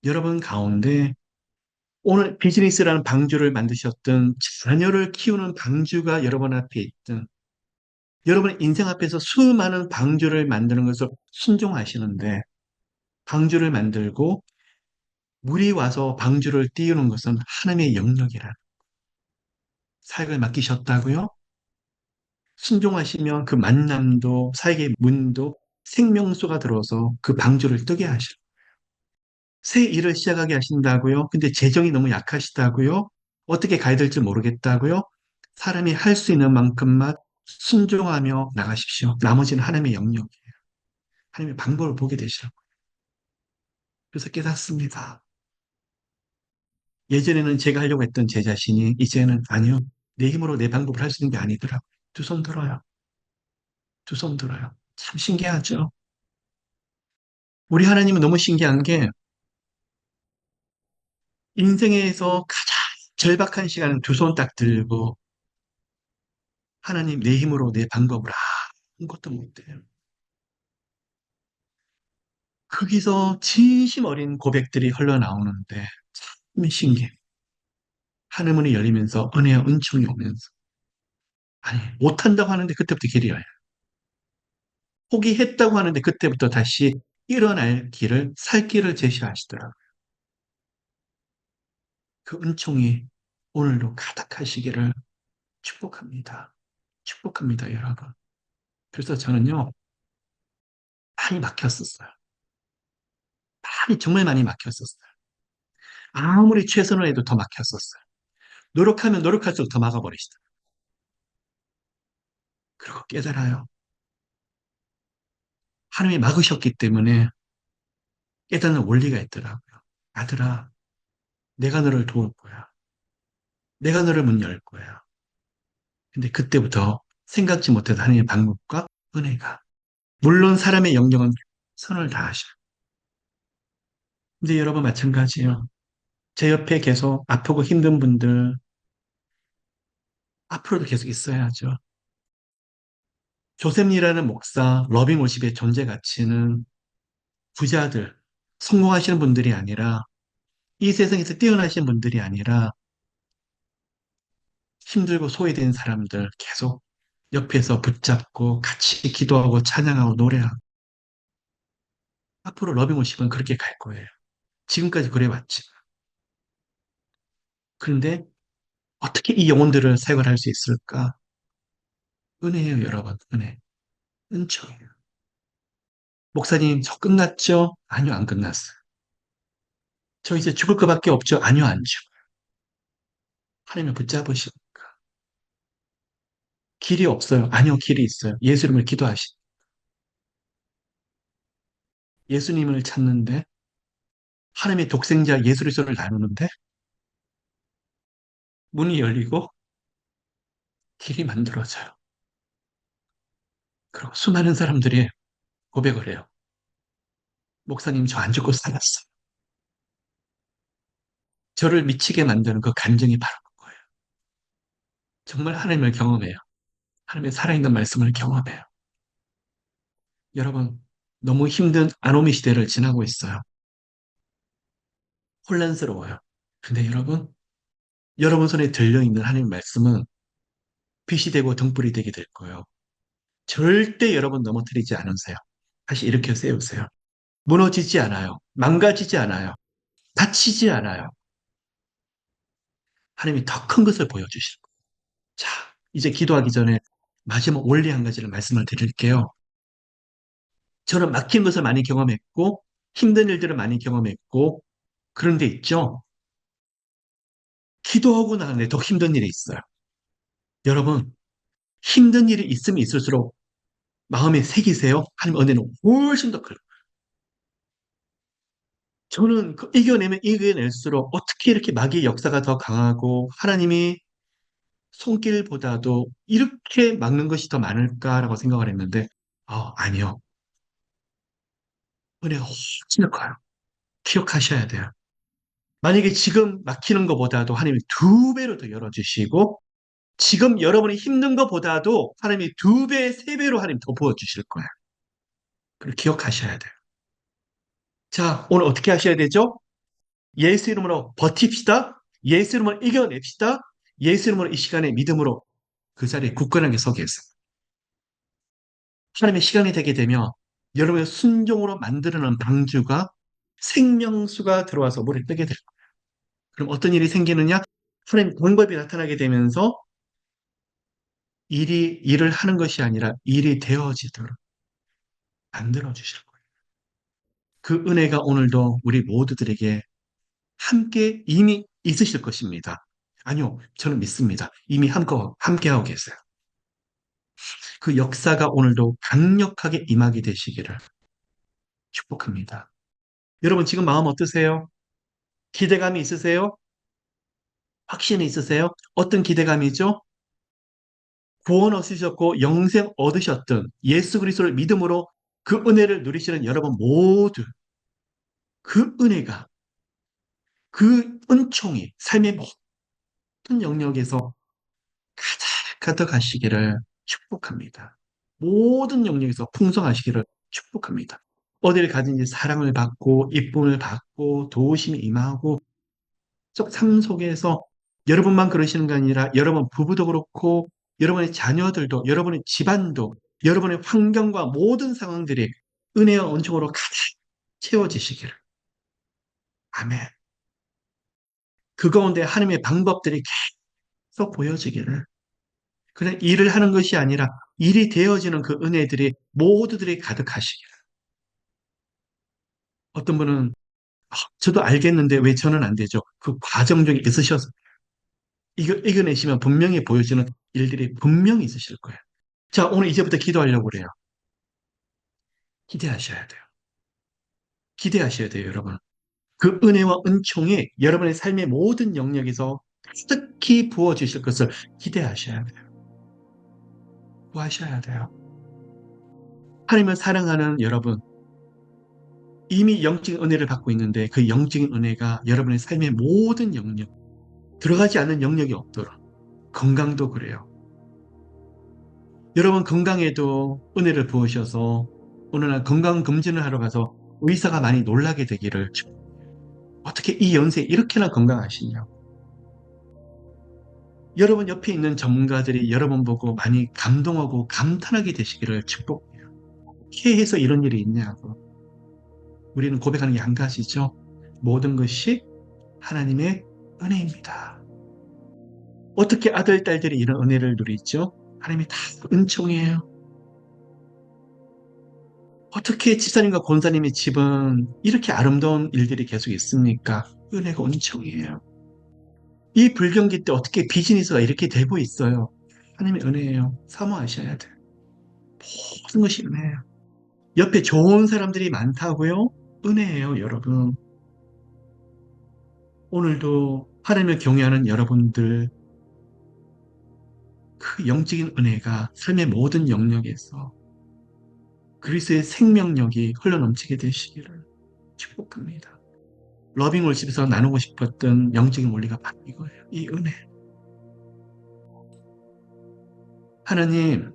여러분 가운데 오늘 비즈니스라는 방주를 만드셨던 자녀를 키우는 방주가 여러분 앞에 있든 여러분의 인생 앞에서 수많은 방주를 만드는 것을 순종하시는데 방주를 만들고 물이 와서 방주를 띄우는 것은 하나님의 영역이라 사역을 맡기셨다고요? 순종하시면 그 만남도 사역의 문도 생명수가 들어서 그 방주를 뜨게 하시고 새 일을 시작하게 하신다고요? 근데 재정이 너무 약하시다고요? 어떻게 가야 될지 모르겠다고요? 사람이 할 수 있는 만큼만 순종하며 나가십시오. 나머지는 하나님의 영역이에요. 하나님의 방법을 보게 되시라고. 그래서 깨닫습니다. 예전에는 제가 하려고 했던 제 자신이 이제는 아니요. 내 힘으로 내 방법을 할 수 있는 게 아니더라고요. 두 손 들어요. 두 손 들어요. 참 신기하죠? 우리 하나님은 너무 신기한 게 인생에서 가장 절박한 시간은 두 손 딱 들고 하나님 내 힘으로 내 방법으로 아무것도 못해요. 거기서 진심 어린 고백들이 흘러나오는데 참 신기해. 하늘문이 열리면서 은혜와 은총이 오면서 아니 못한다고 하는데 그때부터 길이 열려요. 포기했다고 하는데 그때부터 다시 일어날 길을 살 길을 제시하시더라고요. 그 은총이 오늘도 가득하시기를 축복합니다. 축복합니다, 여러분. 그래서 저는요, 많이 막혔었어요. 많이, 정말 많이 막혔었어요. 아무리 최선을 해도 더 막혔었어요. 노력하면 노력할수록 더 막아버리시더라고요. 그리고 깨달아요. 하나님이 막으셨기 때문에 깨닫는 원리가 있더라고요. 아들아, 내가 너를 도울 거야. 내가 너를 문 열 거야. 근데 그때부터 생각지 못했던 하나님의 방법과 은혜가. 물론 사람의 영역은 선을 다하셔. 근데 여러분 마찬가지예요. 제 옆에 계속 아프고 힘든 분들 앞으로도 계속 있어야죠. 조셉이라는 목사, 러빙 월십의 존재 가치는 부자들, 성공하시는 분들이 아니라 이 세상에서 뛰어나신 분들이 아니라 힘들고 소외된 사람들 계속 옆에서 붙잡고 같이 기도하고 찬양하고 노래하고 앞으로 러빙오십은 그렇게 갈 거예요. 지금까지 그래왔지. 그런데 어떻게 이 영혼들을 사용을 할 수 있을까? 은혜예요, 여러분. 은혜. 은총이에요. 목사님, 저 끝났죠? 아니요, 안 끝났어요. 저 이제 죽을 것밖에 없죠? 아니요, 안 죽어요. 하나님을 붙잡으시니까. 길이 없어요. 아니요, 길이 있어요. 예수 이름을 기도하시. 예수님을 찾는데 하나님의 독생자 예수 그리스도를 나누는데 문이 열리고 길이 만들어져요. 그리고 수많은 사람들이 고백을 해요. 목사님, 저 안 죽고 살았어요. 저를 미치게 만드는 그 감정이 바로 그거예요. 정말 하나님을 경험해요. 하나님의 살아있는 말씀을 경험해요. 여러분, 너무 힘든 아노미 시대를 지나고 있어요. 혼란스러워요. 근데 여러분, 여러분 손에 들려있는 하나님 말씀은 빛이 되고 등불이 되게 될 거예요. 절대 여러분 넘어뜨리지 않으세요. 다시 일으켜 세우세요. 무너지지 않아요. 망가지지 않아요. 다치지 않아요. 하나님이 더 큰 것을 보여주실 거예요. 자, 이제 기도하기 전에 마지막 원리 한 가지를 말씀을 드릴게요. 저는 막힌 것을 많이 경험했고, 힘든 일들을 많이 경험했고, 그런 데 있죠? 기도하고 나는데 더 힘든 일이 있어요. 여러분, 힘든 일이 있으면 있을수록 마음에 새기세요. 하나님 은혜는 훨씬 더 커요. 저는 그 이겨내면 이겨낼수록 어떻게 이렇게 마귀의 역사가 더 강하고 하나님이 손길보다도 이렇게 막는 것이 더 많을까라고 생각을 했는데, 아니요. 은혜가 훨씬 더 커요. 기억하셔야 돼요. 만약에 지금 막히는 것보다도 하나님이 두 배로 더 열어주시고, 지금 여러분이 힘든 것보다도 하나님이 두 배, 세 배로 하나님 더 부어주실 거예요. 그걸 기억하셔야 돼요. 자, 오늘 어떻게 하셔야 되죠? 예수 이름으로 버팁시다. 예수 이름으로 이겨냅시다. 예수 이름으로 이 시간에 믿음으로 그 자리에 굳건하게 서게 했어요. 하나님의 시간이 되게 되면 여러분의 순종으로 만들어낸 방주가 생명수가 들어와서 물에 뜨게 될 거예요. 그럼 어떤 일이 생기느냐? 하나님 방법이 나타나게 되면서 일을 하는 것이 아니라 일이 되어지도록 만들어 주실 거예요. 그 은혜가 오늘도 우리 모두들에게 함께 이미 있으실 것입니다. 아니요, 저는 믿습니다. 이미 함께하고 계세요. 그 역사가 오늘도 강력하게 임하게 되시기를 축복합니다. 여러분 지금 마음 어떠세요? 기대감이 있으세요? 확신이 있으세요? 어떤 기대감이죠? 구원 얻으셨고 영생 얻으셨던 예수 그리스도를 믿음으로 그 은혜를 누리시는 여러분 모두 그 은혜가 그 은총이 삶의 모든 영역에서 가득 가시기를 축복합니다. 모든 영역에서 풍성하시기를 축복합니다. 어디를 가든지 사랑을 받고 이쁨을 받고 도우심이 임하고 삶 속에서 여러분만 그러시는 게 아니라 여러분 부부도 그렇고 여러분의 자녀들도 여러분의 집안도 여러분의 환경과 모든 상황들이 은혜와 은총으로 가득 채워지시기를. 아멘. 그 가운데 하나님의 방법들이 계속 보여지기를. 그냥 일을 하는 것이 아니라 일이 되어지는 그 은혜들이 모두들이 가득하시기를. 어떤 분은 저도 알겠는데 왜 저는 안 되죠? 그 과정 중에 있으셔서 이겨내시면 분명히 보여지는 일들이 분명히 있으실 거예요. 자, 오늘 이제부터 기도하려고 그래요. 기대하셔야 돼요. 기대하셔야 돼요, 여러분. 그 은혜와 은총이 여러분의 삶의 모든 영역에서 특히 부어주실 것을 기대하셔야 돼요. 구하셔야 돼요. 하나님을 사랑하는 여러분, 이미 영적인 은혜를 받고 있는데 그 영적인 은혜가 여러분의 삶의 모든 영역, 들어가지 않는 영역이 없도록. 건강도 그래요. 여러분 건강에도 은혜를 부으셔서 어느 날 건강검진을 하러 가서 의사가 많이 놀라게 되기를 어떻게 이 연세에 이렇게나 건강하시냐고. 여러분 옆에 있는 전문가들이 여러분 보고 많이 감동하고 감탄하게 되시기를 축복해요. 어떻게 해서 이런 일이 있냐고. 우리는 고백하는 게 한 가지죠. 모든 것이 하나님의 은혜입니다. 어떻게 아들, 딸들이 이런 은혜를 누리죠? 하나님이 다 은총이에요. 어떻게 집사님과 권사님의 집은 이렇게 아름다운 일들이 계속 있습니까? 은혜가 은총이에요. 이 불경기 때 어떻게 비즈니스가 이렇게 되고 있어요? 하나님의 은혜예요. 사모하셔야 돼요. 모든 것이 은혜예요. 옆에 좋은 사람들이 많다고요? 은혜예요, 여러분. 오늘도 하나님을 경외하는 여러분들, 그 영적인 은혜가 삶의 모든 영역에서 그리스도의 생명력이 흘러넘치게 되시기를 축복합니다. 러빙 월십에서 나누고 싶었던 영적인 원리가 바로 이거예요. 이 은혜. 하나님,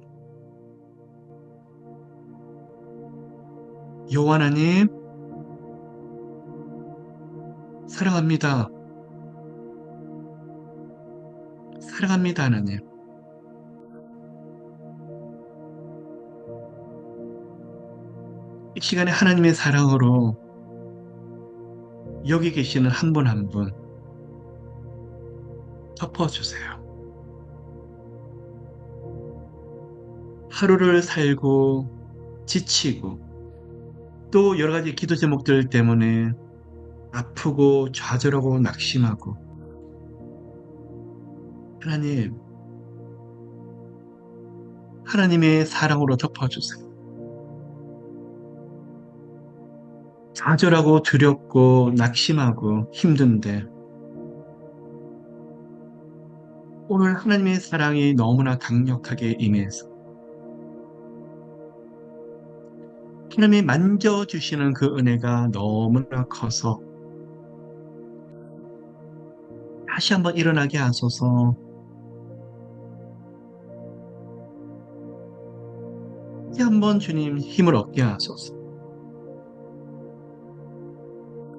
여호와 하나님, 사랑합니다. 사랑합니다, 하나님. 이 시간에 하나님의 사랑으로 여기 계시는 한 분 한 분 덮어주세요. 하루를 살고 지치고 또 여러 가지 기도 제목들 때문에 아프고 좌절하고 낙심하고 하나님, 하나님의 사랑으로 덮어주세요. 좌절하고 두렵고 낙심하고 힘든데 오늘 하나님의 사랑이 너무나 강력하게 임해서 하나님이 만져주시는 그 은혜가 너무나 커서 다시 한번 일어나게 하소서. 다시 한번 주님 힘을 얻게 하소서.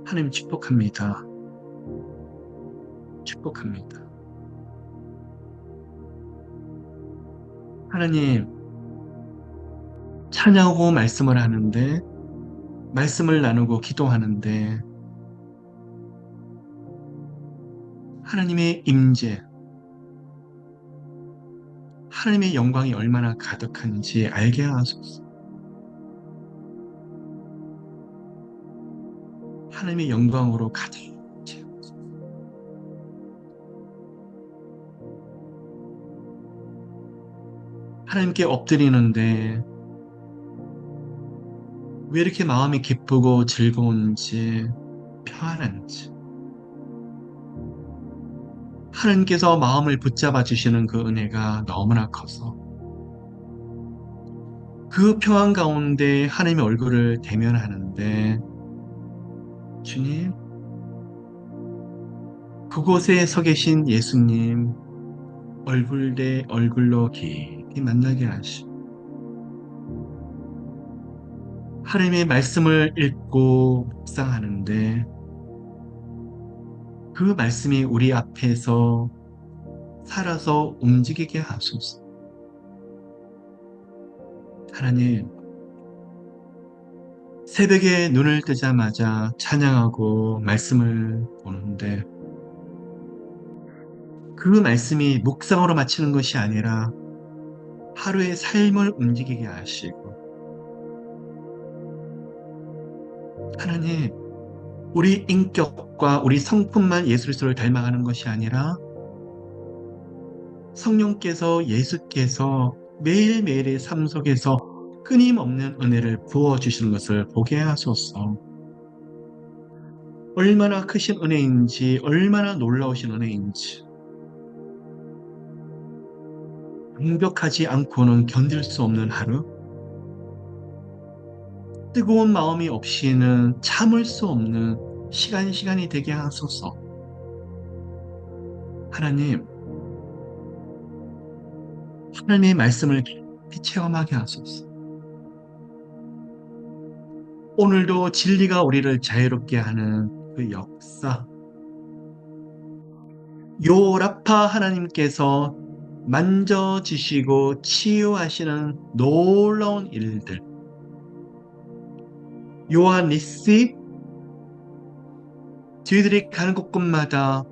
하나님 축복합니다. 축복합니다. 하나님, 찬양하고 말씀을 하는데, 말씀을 나누고 기도하는데, 하나님의 임재, 하나님의 영광이 얼마나 가득한지 알게 하소서. 하나님의 영광으로 가득 채우소서. 하나님께 엎드리는데 왜 이렇게 마음이 기쁘고 즐거운지, 평안한지, 하나님께서 마음을 붙잡아 주시는 그 은혜가 너무나 커서 그 평안 가운데 하나님의 얼굴을 대면하는데 주님, 그곳에 서 계신 예수님 얼굴 대 얼굴로 깊이 만나게 하시고 하나님의 말씀을 읽고 묵상하는데 그 말씀이 우리 앞에서 살아서 움직이게 하소서. 하나님, 새벽에 눈을 뜨자마자 찬양하고 말씀을 보는데 그 말씀이 묵상으로 마치는 것이 아니라 하루의 삶을 움직이게 하시고 하나님, 우리 인격과 우리 성품만 예수 그리스도를 닮아가는 것이 아니라 성령께서 예수께서 매일매일의 삶 속에서 끊임없는 은혜를 부어주시는 것을 보게 하소서. 얼마나 크신 은혜인지, 얼마나 놀라우신 은혜인지, 완벽하지 않고는 견딜 수 없는 하루, 뜨거운 마음이 없이는 참을 수 없는 시간이 되게 하소서. 하나님, 하나님의 말씀을 깊이 체험하게 하소서. 오늘도 진리가 우리를 자유롭게 하는 그 역사, 요라파 하나님께서 만져주시고 치유하시는 놀라운 일들, 요한니시, 저희들이 가는 곳곳마다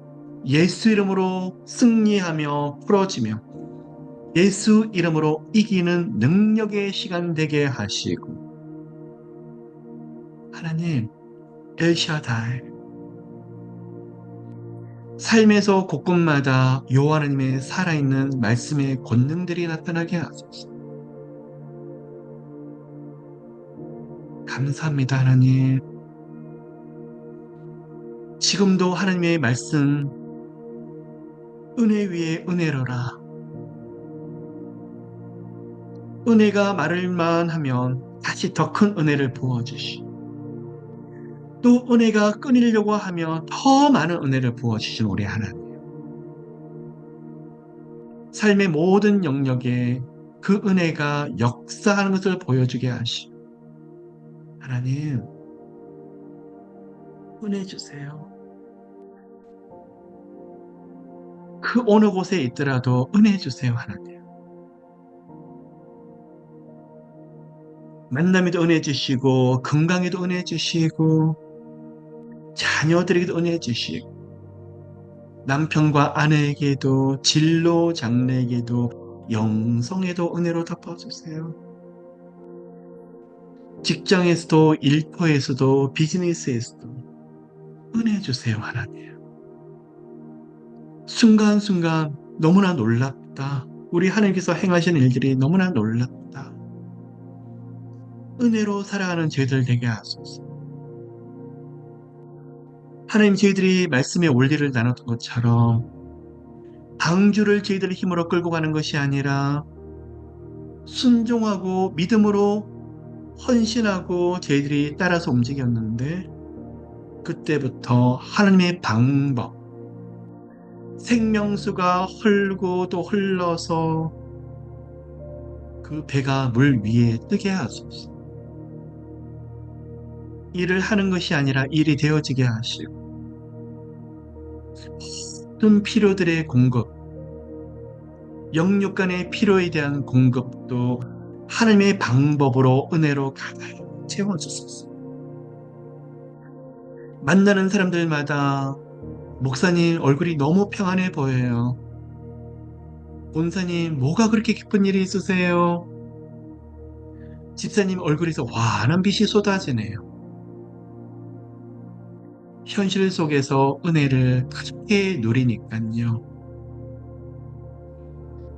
예수 이름으로 승리하며 풀어지며 예수 이름으로 이기는 능력의 시간 되게 하시고, 하나님 엘샤다이, 삶에서 곳곳마다 요 하나님의 살아있는 말씀의 권능들이 나타나게 하소서. 감사합니다 하나님. 지금도 하나님의 말씀, 은혜 위에 은혜로라. 은혜가 마를만 하면 다시 더 큰 은혜를 부어주시, 또 은혜가 끊이려고 하면 더 많은 은혜를 부어주신 우리 하나님, 삶의 모든 영역에 그 은혜가 역사하는 것을 보여주게 하시고, 하나님 은혜 주세요. 그 어느 곳에 있더라도 은혜 주세요 하나님. 만남에도 은혜 주시고, 건강에도 은혜 주시고, 자녀들에게도 은혜 주시고, 남편과 아내에게도, 진로 장래에게도, 영성에도 은혜로 덮어주세요. 직장에서도, 일터에서도, 비즈니스에서도 은혜 주세요 하나님. 순간순간 너무나 놀랍다. 우리 하나님께서 행하시는 일들이 너무나 놀랍다. 은혜로 살아가는 저희들 되게 하소서. 하나님, 저희들이 말씀의 원리를 나눴던 것처럼 방주를 저희들의 힘으로 끌고 가는 것이 아니라 순종하고 믿음으로 헌신하고 저희들이 따라서 움직였는데, 그때부터 하나님의 방법, 생명수가 흘고 또 흘러서 그 배가 물 위에 뜨게 하소서. 일을 하는 것이 아니라 일이 되어지게 하시고, 모든 필요들의 공급, 영육 간의 필요에 대한 공급도 하나님의 방법으로 은혜로 가득 채워주소서. 만나는 사람들마다 목사님 얼굴이 너무 평안해 보여요. 본사님 뭐가 그렇게 기쁜 일이 있으세요? 집사님 얼굴에서 환한 빛이 쏟아지네요. 현실 속에서 은혜를 크게 누리니까요.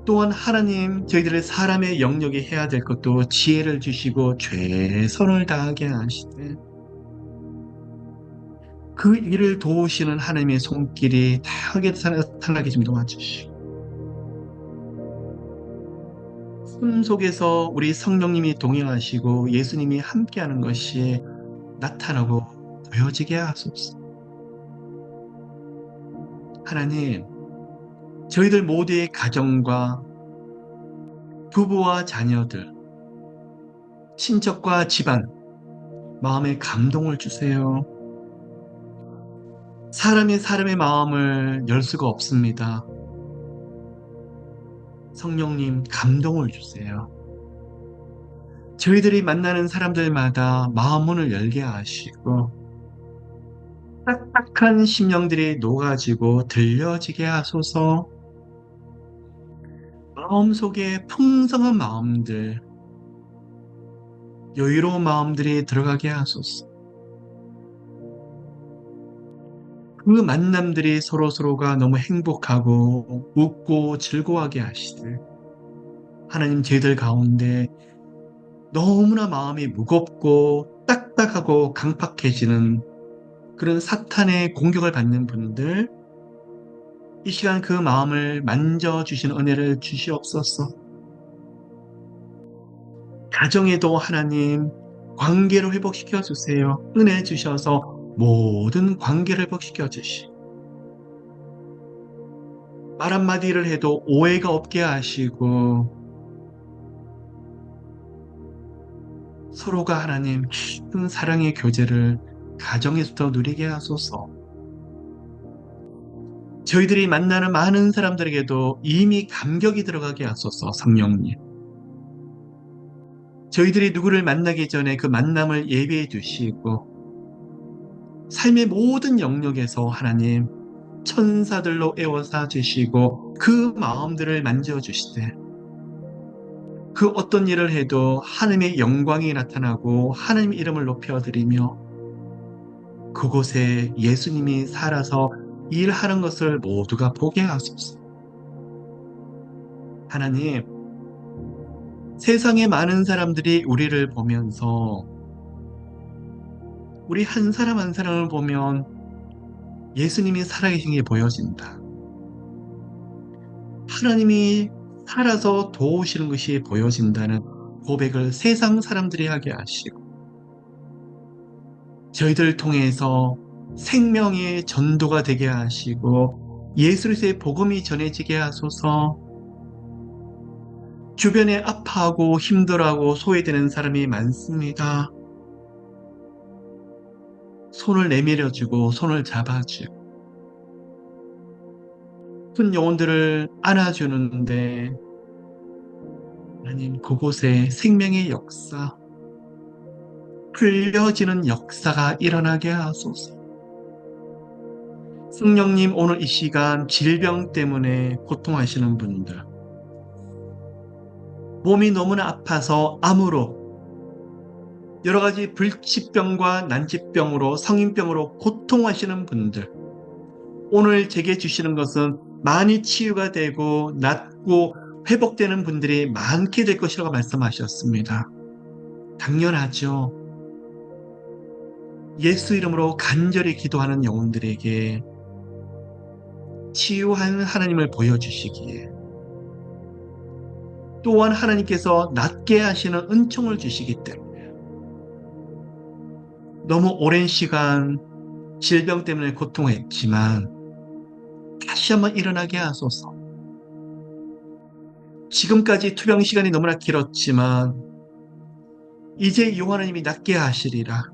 또한 하나님, 저희들의 사람의 영역에 해야 될 것도 지혜를 주시고 최선을 다하게 하시되, 그 일을 도우시는 하나님의 손길이 다하게 나타나게 좀 도와주시고, 삶 속에서 우리 성령님이 동행하시고 예수님이 함께하는 것이 나타나고 보여지게 하소서. 하나님, 저희들 모두의 가정과 부부와 자녀들, 친척과 집안, 마음에 감동을 주세요. 사람이 사람의 마음을 열 수가 없습니다. 성령님, 감동을 주세요. 저희들이 만나는 사람들마다 마음 문을 열게 하시고, 딱딱한 심령들이 녹아지고 들려지게 하소서. 마음속에 풍성한 마음들, 여유로운 마음들이 들어가게 하소서. 그 만남들이 서로서로가 너무 행복하고 웃고 즐거워하게 하시되, 하나님, 저희들 가운데 너무나 마음이 무겁고 딱딱하고 강팍해지는 그런 사탄의 공격을 받는 분들, 이 시간 그 마음을 만져주시는 은혜를 주시옵소서. 가정에도 하나님 관계를 회복시켜 주세요. 은혜 주셔서 모든 관계를 회복시켜 주시, 말 한마디를 해도 오해가 없게 하시고, 서로가 하나님 깊은 사랑의 교제를 가정에서부터 누리게 하소서. 저희들이 만나는 많은 사람들에게도 이미 감격이 들어가게 하소서. 성령님, 저희들이 누구를 만나기 전에 그 만남을 예비해 주시고 삶의 모든 영역에서 하나님 천사들로 에워싸 주시고 그 마음들을 만져주시되 그 어떤 일을 해도 하나님의 영광이 나타나고 하나님의 이름을 높여드리며 그곳에 예수님이 살아서 일하는 것을 모두가 보게 하소서. 하나님, 세상의 많은 사람들이 우리를 보면서 우리 한 사람 한 사람을 보면 예수님이 살아계신 게 보여진다. 하나님이 살아서 도우시는 것이 보여진다는 고백을 세상 사람들이 하게 하시고 저희들 통해서 생명의 전도가 되게 하시고 예수의 복음이 전해지게 하소서. 주변에 아파하고 힘들어하고 소외되는 사람이 많습니다. 손을 내밀어주고 손을 잡아주고 큰 영혼들을 안아주는데 하나님 그곳에 생명의 역사, 흘려지는 역사가 일어나게 하소서. 성령님, 오늘 이 시간 질병 때문에 고통하시는 분들, 몸이 너무나 아파서 암으로 여러 가지 불치병과 난치병으로 성인병으로 고통하시는 분들, 오늘 제게 주시는 것은 많이 치유가 되고 낫고 회복되는 분들이 많게 될 것이라고 말씀하셨습니다. 당연하죠. 예수 이름으로 간절히 기도하는 영혼들에게 치유하는 하나님을 보여주시기에 또한 하나님께서 낫게 하시는 은총을 주시기 때문에 너무 오랜 시간 질병 때문에 고통했지만 다시 한번 일어나게 하소서. 지금까지 투병 시간이 너무나 길었지만 이제 요 하나님이 낫게 하시리라.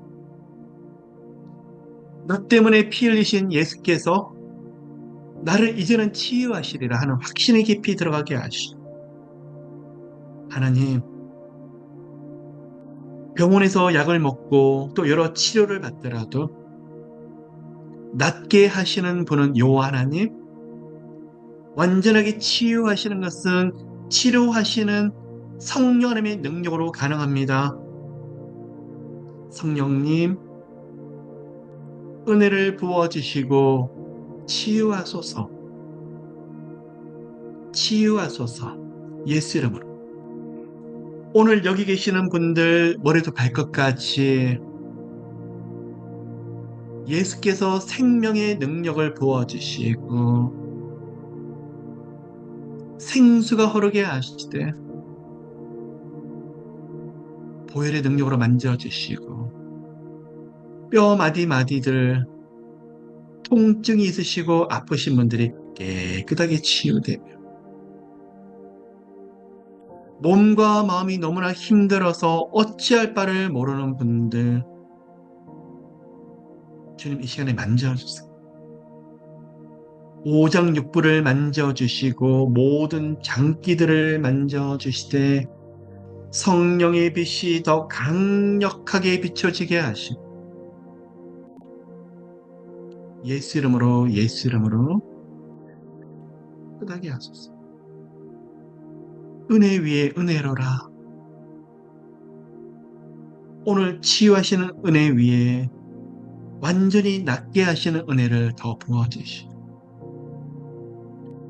너 때문에 피 흘리신 예수께서 나를 이제는 치유하시리라 하는 확신이 깊이 들어가게 하시고 하나님, 병원에서 약을 먹고 또 여러 치료를 받더라도 낫게 하시는 분은 요 하나님, 완전하게 치유하시는 것은 치료하시는 성령 하나님의 능력으로 가능합니다. 성령님, 은혜를 부어주시고 치유하소서. 치유하소서. 예수 이름으로. 오늘 여기 계시는 분들 머리부터 발끝까지 예수께서 생명의 능력을 부어주시고 생수가 흐르게 하시되 보혈의 능력으로 만져주시고 뼈 마디마디들 통증이 있으시고 아프신 분들이 깨끗하게 치유되며 몸과 마음이 너무나 힘들어서 어찌할 바를 모르는 분들 주님 이 시간에 만져주세요. 오장육부를 만져주시고 모든 장기들을 만져주시되 성령의 빛이 더 강력하게 비춰지게 하시고 예수 이름으로 예수 이름으로 끝나게 하소서. 은혜 위에 은혜로라. 오늘 치유하시는 은혜 위에 완전히 낫게 하시는 은혜를 더 부어주시고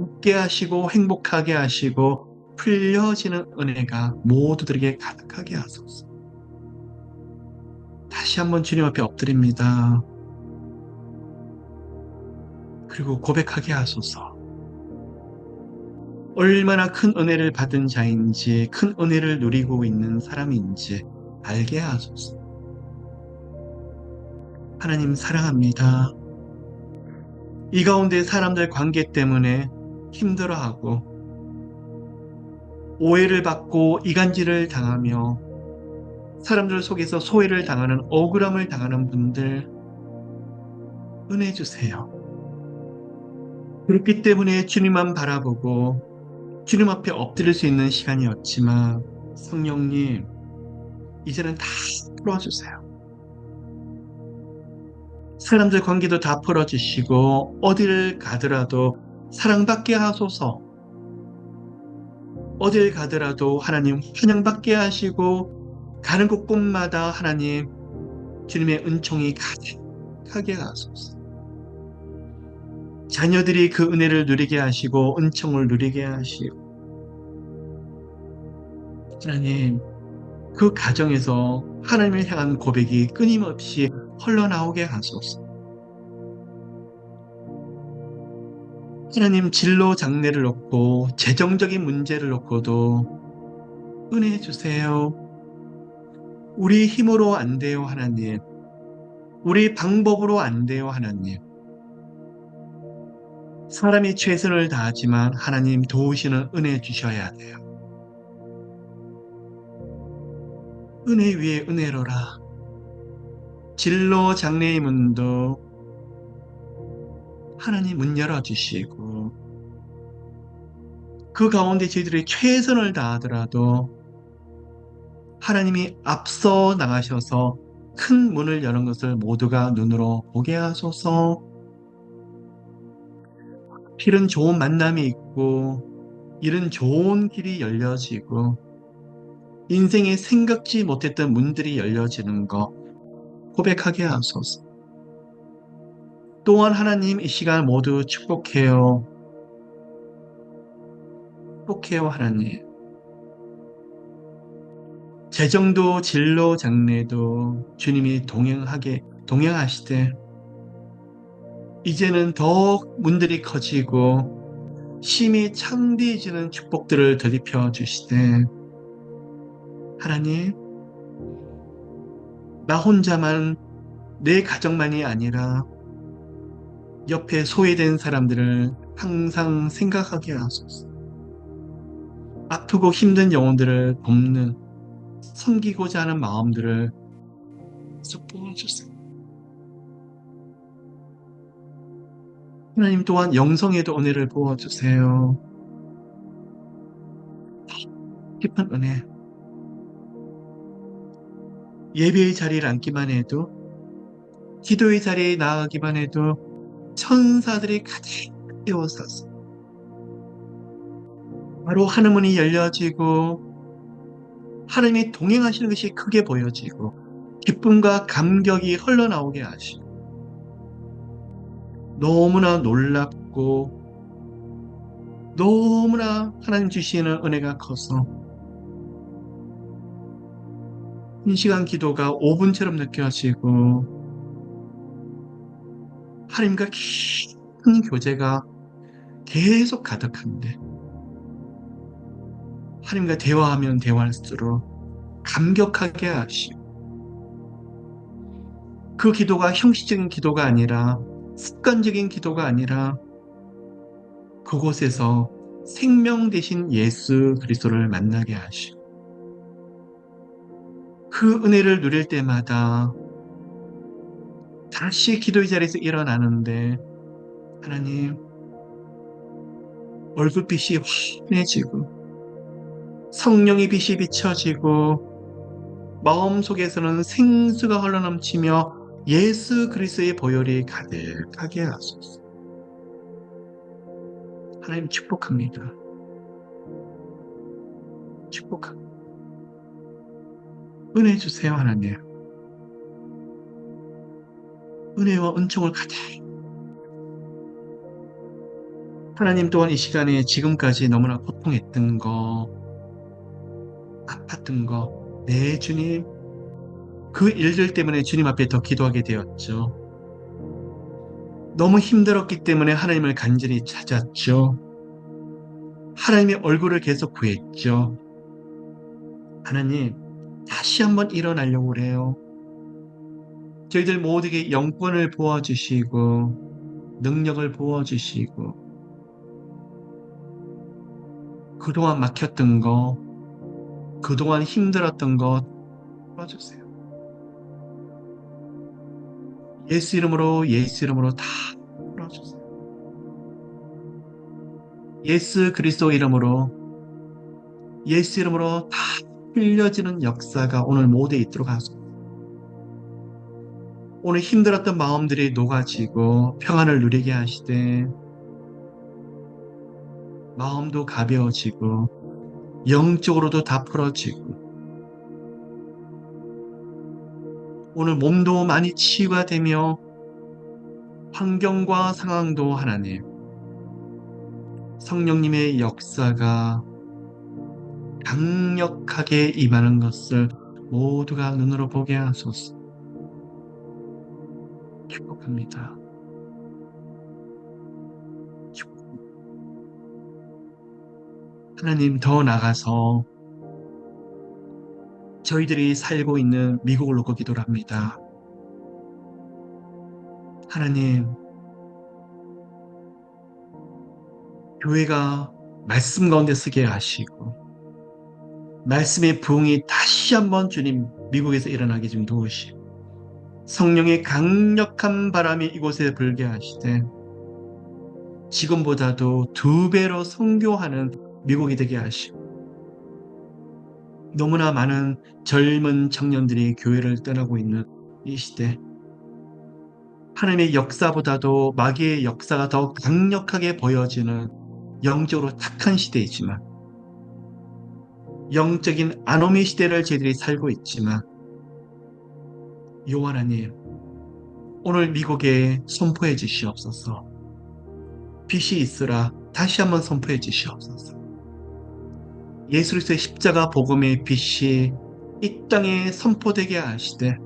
웃게 하시고 행복하게 하시고 풀려지는 은혜가 모두들에게 가득하게 하소서. 다시 한번 주님 앞에 엎드립니다. 그리고 고백하게 하소서. 얼마나 큰 은혜를 받은 자인지 큰 은혜를 누리고 있는 사람인지 알게 하소서. 하나님 사랑합니다. 이 가운데 사람들 관계 때문에 힘들어하고 오해를 받고 이간질을 당하며 사람들 속에서 소외를 당하는 억울함을 당하는 분들 은혜 주세요. 그렇기 때문에 주님만 바라보고 주님 앞에 엎드릴 수 있는 시간이었지만 성령님, 이제는 다 풀어주세요. 사람들 관계도 다 풀어주시고 어딜 가더라도 사랑받게 하소서. 어딜 가더라도 하나님 환영받게 하시고 가는 곳곳마다 하나님 주님의 은총이 가득하게 하소서. 자녀들이 그 은혜를 누리게 하시고 은총을 누리게 하시고 하나님 그 가정에서 하나님을 향한 고백이 끊임없이 흘러나오게 하소서. 하나님 진로 장래를 놓고 재정적인 문제를 놓고도 은혜 주세요. 우리 힘으로 안 돼요, 하나님. 우리 방법으로 안 돼요, 하나님. 사람이 최선을 다하지만 하나님 도우시는 은혜 주셔야 돼요. 은혜 위에 은혜로라. 진로 장래의 문도 하나님 문 열어주시고 그 가운데 저희들이 최선을 다하더라도 하나님이 앞서 나가셔서 큰 문을 여는 것을 모두가 눈으로 보게 하소서. 필은 좋은 만남이 있고 이른 좋은 길이 열려지고 인생에 생각지 못했던 문들이 열려지는 것 고백하게 하소서. 또한 하나님 이 시간 모두 축복해요. 축복해요, 하나님. 재정도 진로 장래도 주님이 동행하시되 이제는 더욱 문들이 커지고 심히 창대해지는 축복들을 더입혀 주시되 하나님 나 혼자만 내 가정만이 아니라 옆에 소외된 사람들을 항상 생각하게 하소서. 아프고 힘든 영혼들을 돕는 섬기고자 하는 마음들을 쏙 부어주세요. 하나님 또한 영성에도 은혜를 부어주세요. 깊은 은혜. 예배의 자리를 앉기만 해도 기도의 자리에 나아가기만 해도 천사들이 가득 깨워서서 바로 하늘문이 열려지고 하나님이 동행하시는 것이 크게 보여지고 기쁨과 감격이 흘러나오게 하시고 너무나 놀랍고 너무나 하나님 주시는 은혜가 커서 한 시간 기도가 5분처럼 느껴지고 하나님과 깊은 교제가 계속 가득한데 하나님과 대화하면 대화할수록 감격하게 하시고 그 기도가 형식적인 기도가 아니라 습관적인 기도가 아니라 그곳에서 생명 되신 예수 그리스도를 만나게 하시고 그 은혜를 누릴 때마다 다시 기도의 자리에서 일어나는데 하나님 얼굴빛이 환해지고 성령의 빛이 비춰지고 마음속에서는 생수가 흘러넘치며 예수 그리스도의 보혈이 가득하게 하소서. 하나님 축복합니다. 축복합니다. 은혜 주세요, 하나님. 은혜와 은총을 가득. 하나님 또한 이 시간에 지금까지 너무나 고통했던 거, 아팠던 거, 네, 주님. 그 일들 때문에 주님 앞에 더 기도하게 되었죠. 너무 힘들었기 때문에 하나님을 간절히 찾았죠. 하나님의 얼굴을 계속 구했죠. 하나님, 다시 한번 일어나려고 그래요. 저희들 모두에게 영권을 부어주시고, 능력을 부어주시고, 그동안 막혔던 거, 그동안 힘들었던 것 풀어주세요. 예수 이름으로 다 풀어주세요. 예수 그리스도 이름으로, 예수 이름으로 다 흘려지는 역사가 오늘 모두에 있도록 하소서. 오늘 힘들었던 마음들이 녹아지고 평안을 누리게 하시되 마음도 가벼워지고 영적으로도 다 풀어지고 오늘 몸도 많이 치유가 되며 환경과 상황도 하나님 성령님의 역사가 강력하게 임하는 것을 모두가 눈으로 보게 하소서. 축복합니다. 하나님, 더 나가서 저희들이 살고 있는 미국을 놓고 기도를 합니다. 하나님, 교회가 말씀 가운데 서게 하시고 말씀의 부흥이 다시 한번 주님 미국에서 일어나게 좀 도우시고 성령의 강력한 바람이 이곳에 불게 하시되 지금보다도 2배로 선교하는 미국이 되게 하시고 너무나 많은 젊은 청년들이 교회를 떠나고 있는 이 시대 하나님의 역사보다도 마귀의 역사가 더 강력하게 보여지는 영적으로 탁한 시대이지만 영적인 아노미 시대를 저희들이 살고 있지만 여호와 하나님 오늘 미국에 선포해 주시옵소서. 빛이 있으라 다시 한번 선포해 주시옵소서. 예수 그리스도의 십자가 복음의 빛이 이 땅에 선포되게 하시되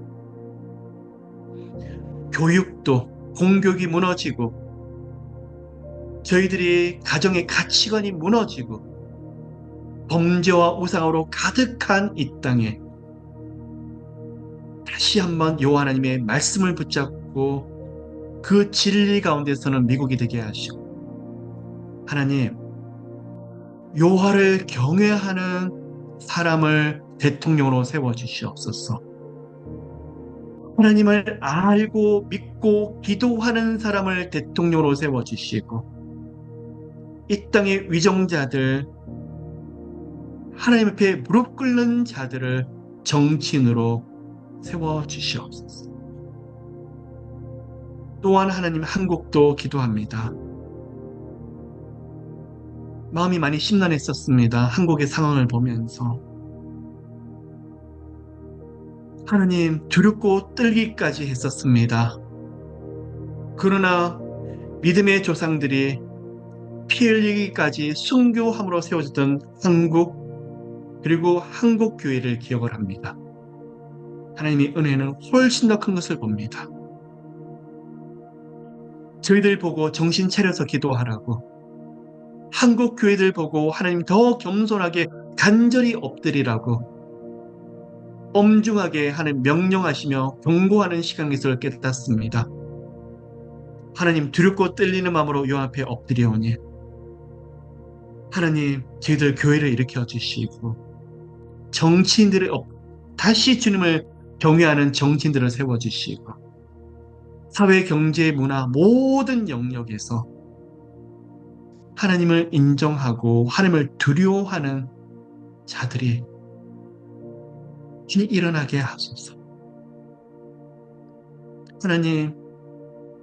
교육도 공교육이 무너지고 저희들이 가정의 가치관이 무너지고 범죄와 우상으로 가득한 이 땅에 다시 한번 여호와 하나님의 말씀을 붙잡고 그 진리 가운데서는 미국이 되게 하시고 하나님 여호와를 경외하는 사람을 대통령으로 세워주시옵소서. 하나님을 알고 믿고 기도하는 사람을 대통령으로 세워주시고 이 땅의 위정자들 하나님 앞에 무릎 꿇는 자들을 정치인으로 세워주시옵소서. 또한 하나님 한국도 기도합니다. 마음이 많이 심란했었습니다. 한국의 상황을 보면서 하나님 두렵고 떨기까지 했었습니다. 그러나 믿음의 조상들이 피 흘리기까지 순교함으로 세워졌던 한국 그리고 한국 교회를 기억을 합니다. 하나님의 은혜는 훨씬 더 큰 것을 봅니다. 저희들 보고 정신 차려서 기도하라고 한국 교회들 보고 하나님 더 겸손하게 간절히 엎드리라고 엄중하게 하나님 명령하시며 경고하는 시간에서 깨닫습니다. 하나님 두렵고 떨리는 마음으로 요 앞에 엎드려오니 하나님 저희들 교회를 일으켜 주시고 정치인들을 다시 주님을 경외하는 정치인들을 세워주시고 사회, 경제, 문화 모든 영역에서 하나님을 인정하고 하나님을 두려워하는 자들이 일어나게 하소서. 하나님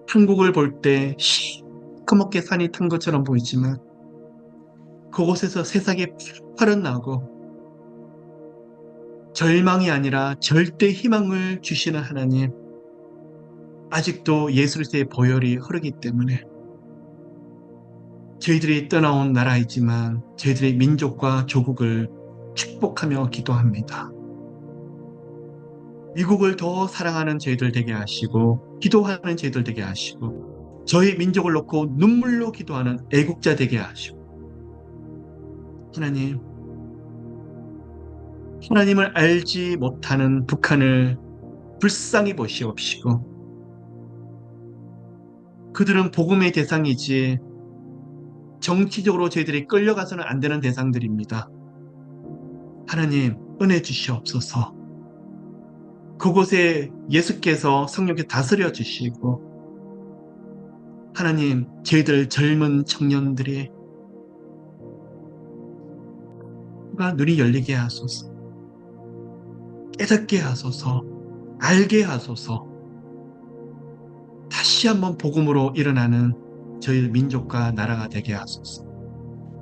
한국을 볼 때 시커멓게 산이 탄 것처럼 보이지만 그곳에서 세상에 팔팔은 나고 절망이 아니라 절대 희망을 주시는 하나님 아직도 예수 그리스도의 보혈이 흐르기 때문에 저희들이 떠나온 나라이지만 저희들의 민족과 조국을 축복하며 기도합니다. 미국을 더 사랑하는 저희들 되게 하시고 기도하는 저희들 되게 하시고 저희 민족을 놓고 눈물로 기도하는 애국자 되게 하시고 하나님을 알지 못하는 북한을 불쌍히 보시옵시고 그들은 복음의 대상이지 정치적으로 저희들이 끌려가서는 안 되는 대상들입니다. 하나님 은혜 주시옵소서. 그곳에 예수께서 성령께 다스려 주시고, 하나님, 저희들 젊은 청년들이 눈이 열리게 하소서, 깨닫게 하소서, 알게 하소서, 다시 한번 복음으로 일어나는 저희 민족과 나라가 되게 하소서.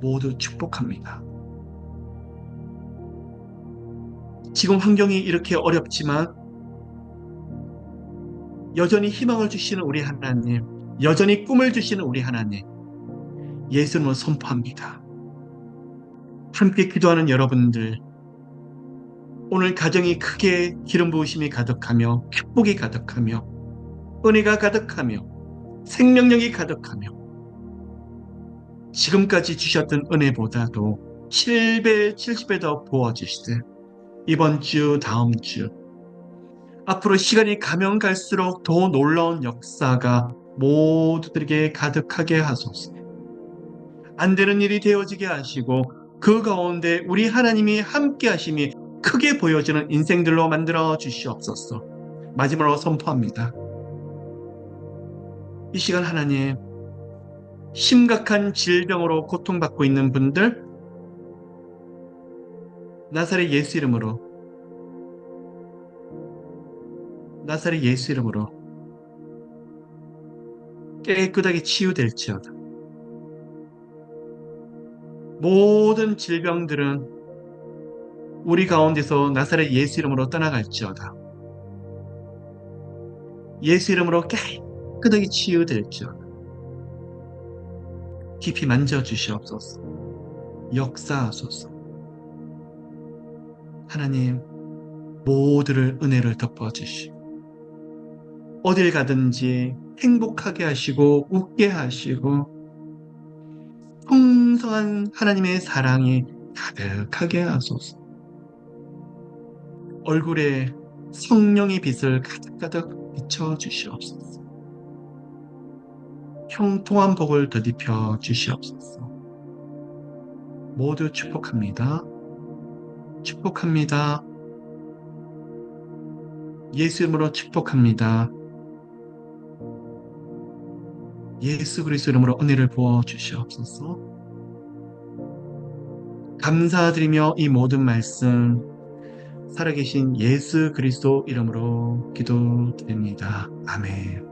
모두 축복합니다. 지금 환경이 이렇게 어렵지만 여전히 희망을 주시는 우리 하나님, 여전히 꿈을 주시는 우리 하나님, 예수님을 선포합니다. 함께 기도하는 여러분들, 오늘 가정이 크게 기름 부으심이 가득하며 축복이 가득하며 은혜가 가득하며 생명력이 가득하며 지금까지 주셨던 은혜보다도 7배, 70배 더 부어주시되, 이번 주, 다음 주, 앞으로 시간이 가면 갈수록 더 놀라운 역사가 모두들에게 가득하게 하소서. 안 되는 일이 되어지게 하시고 그 가운데 우리 하나님이 함께 하심이 크게 보여지는 인생들로 만들어 주시옵소서. 마지막으로 선포합니다. 이 시간 하나님, 심각한 질병으로 고통받고 있는 분들, 나사렛 예수 이름으로, 나사렛 예수 이름으로 깨끗하게 치유될지어다. 모든 질병들은 우리 가운데서 나사렛 예수 이름으로 떠나갈지어다. 예수 이름으로 깨끗하게 치유될지어다. 깊이 만져주시옵소서. 역사하소서. 하나님, 모두를 은혜를 덮어주시고 어딜 가든지 행복하게 하시고 웃게 하시고 풍성한 하나님의 사랑이 가득하게 하소서. 얼굴에 성령의 빛을 가득가득 비춰주시옵소서. 형통한 복을 더입혀 주시옵소서. 모두 축복합니다. 축복합니다. 예수 이름으로 축복합니다. 예수 그리스도 이름으로 은혜를 부어 주시옵소서. 감사드리며 이 모든 말씀 살아계신 예수 그리스도 이름으로 기도드립니다. 아멘.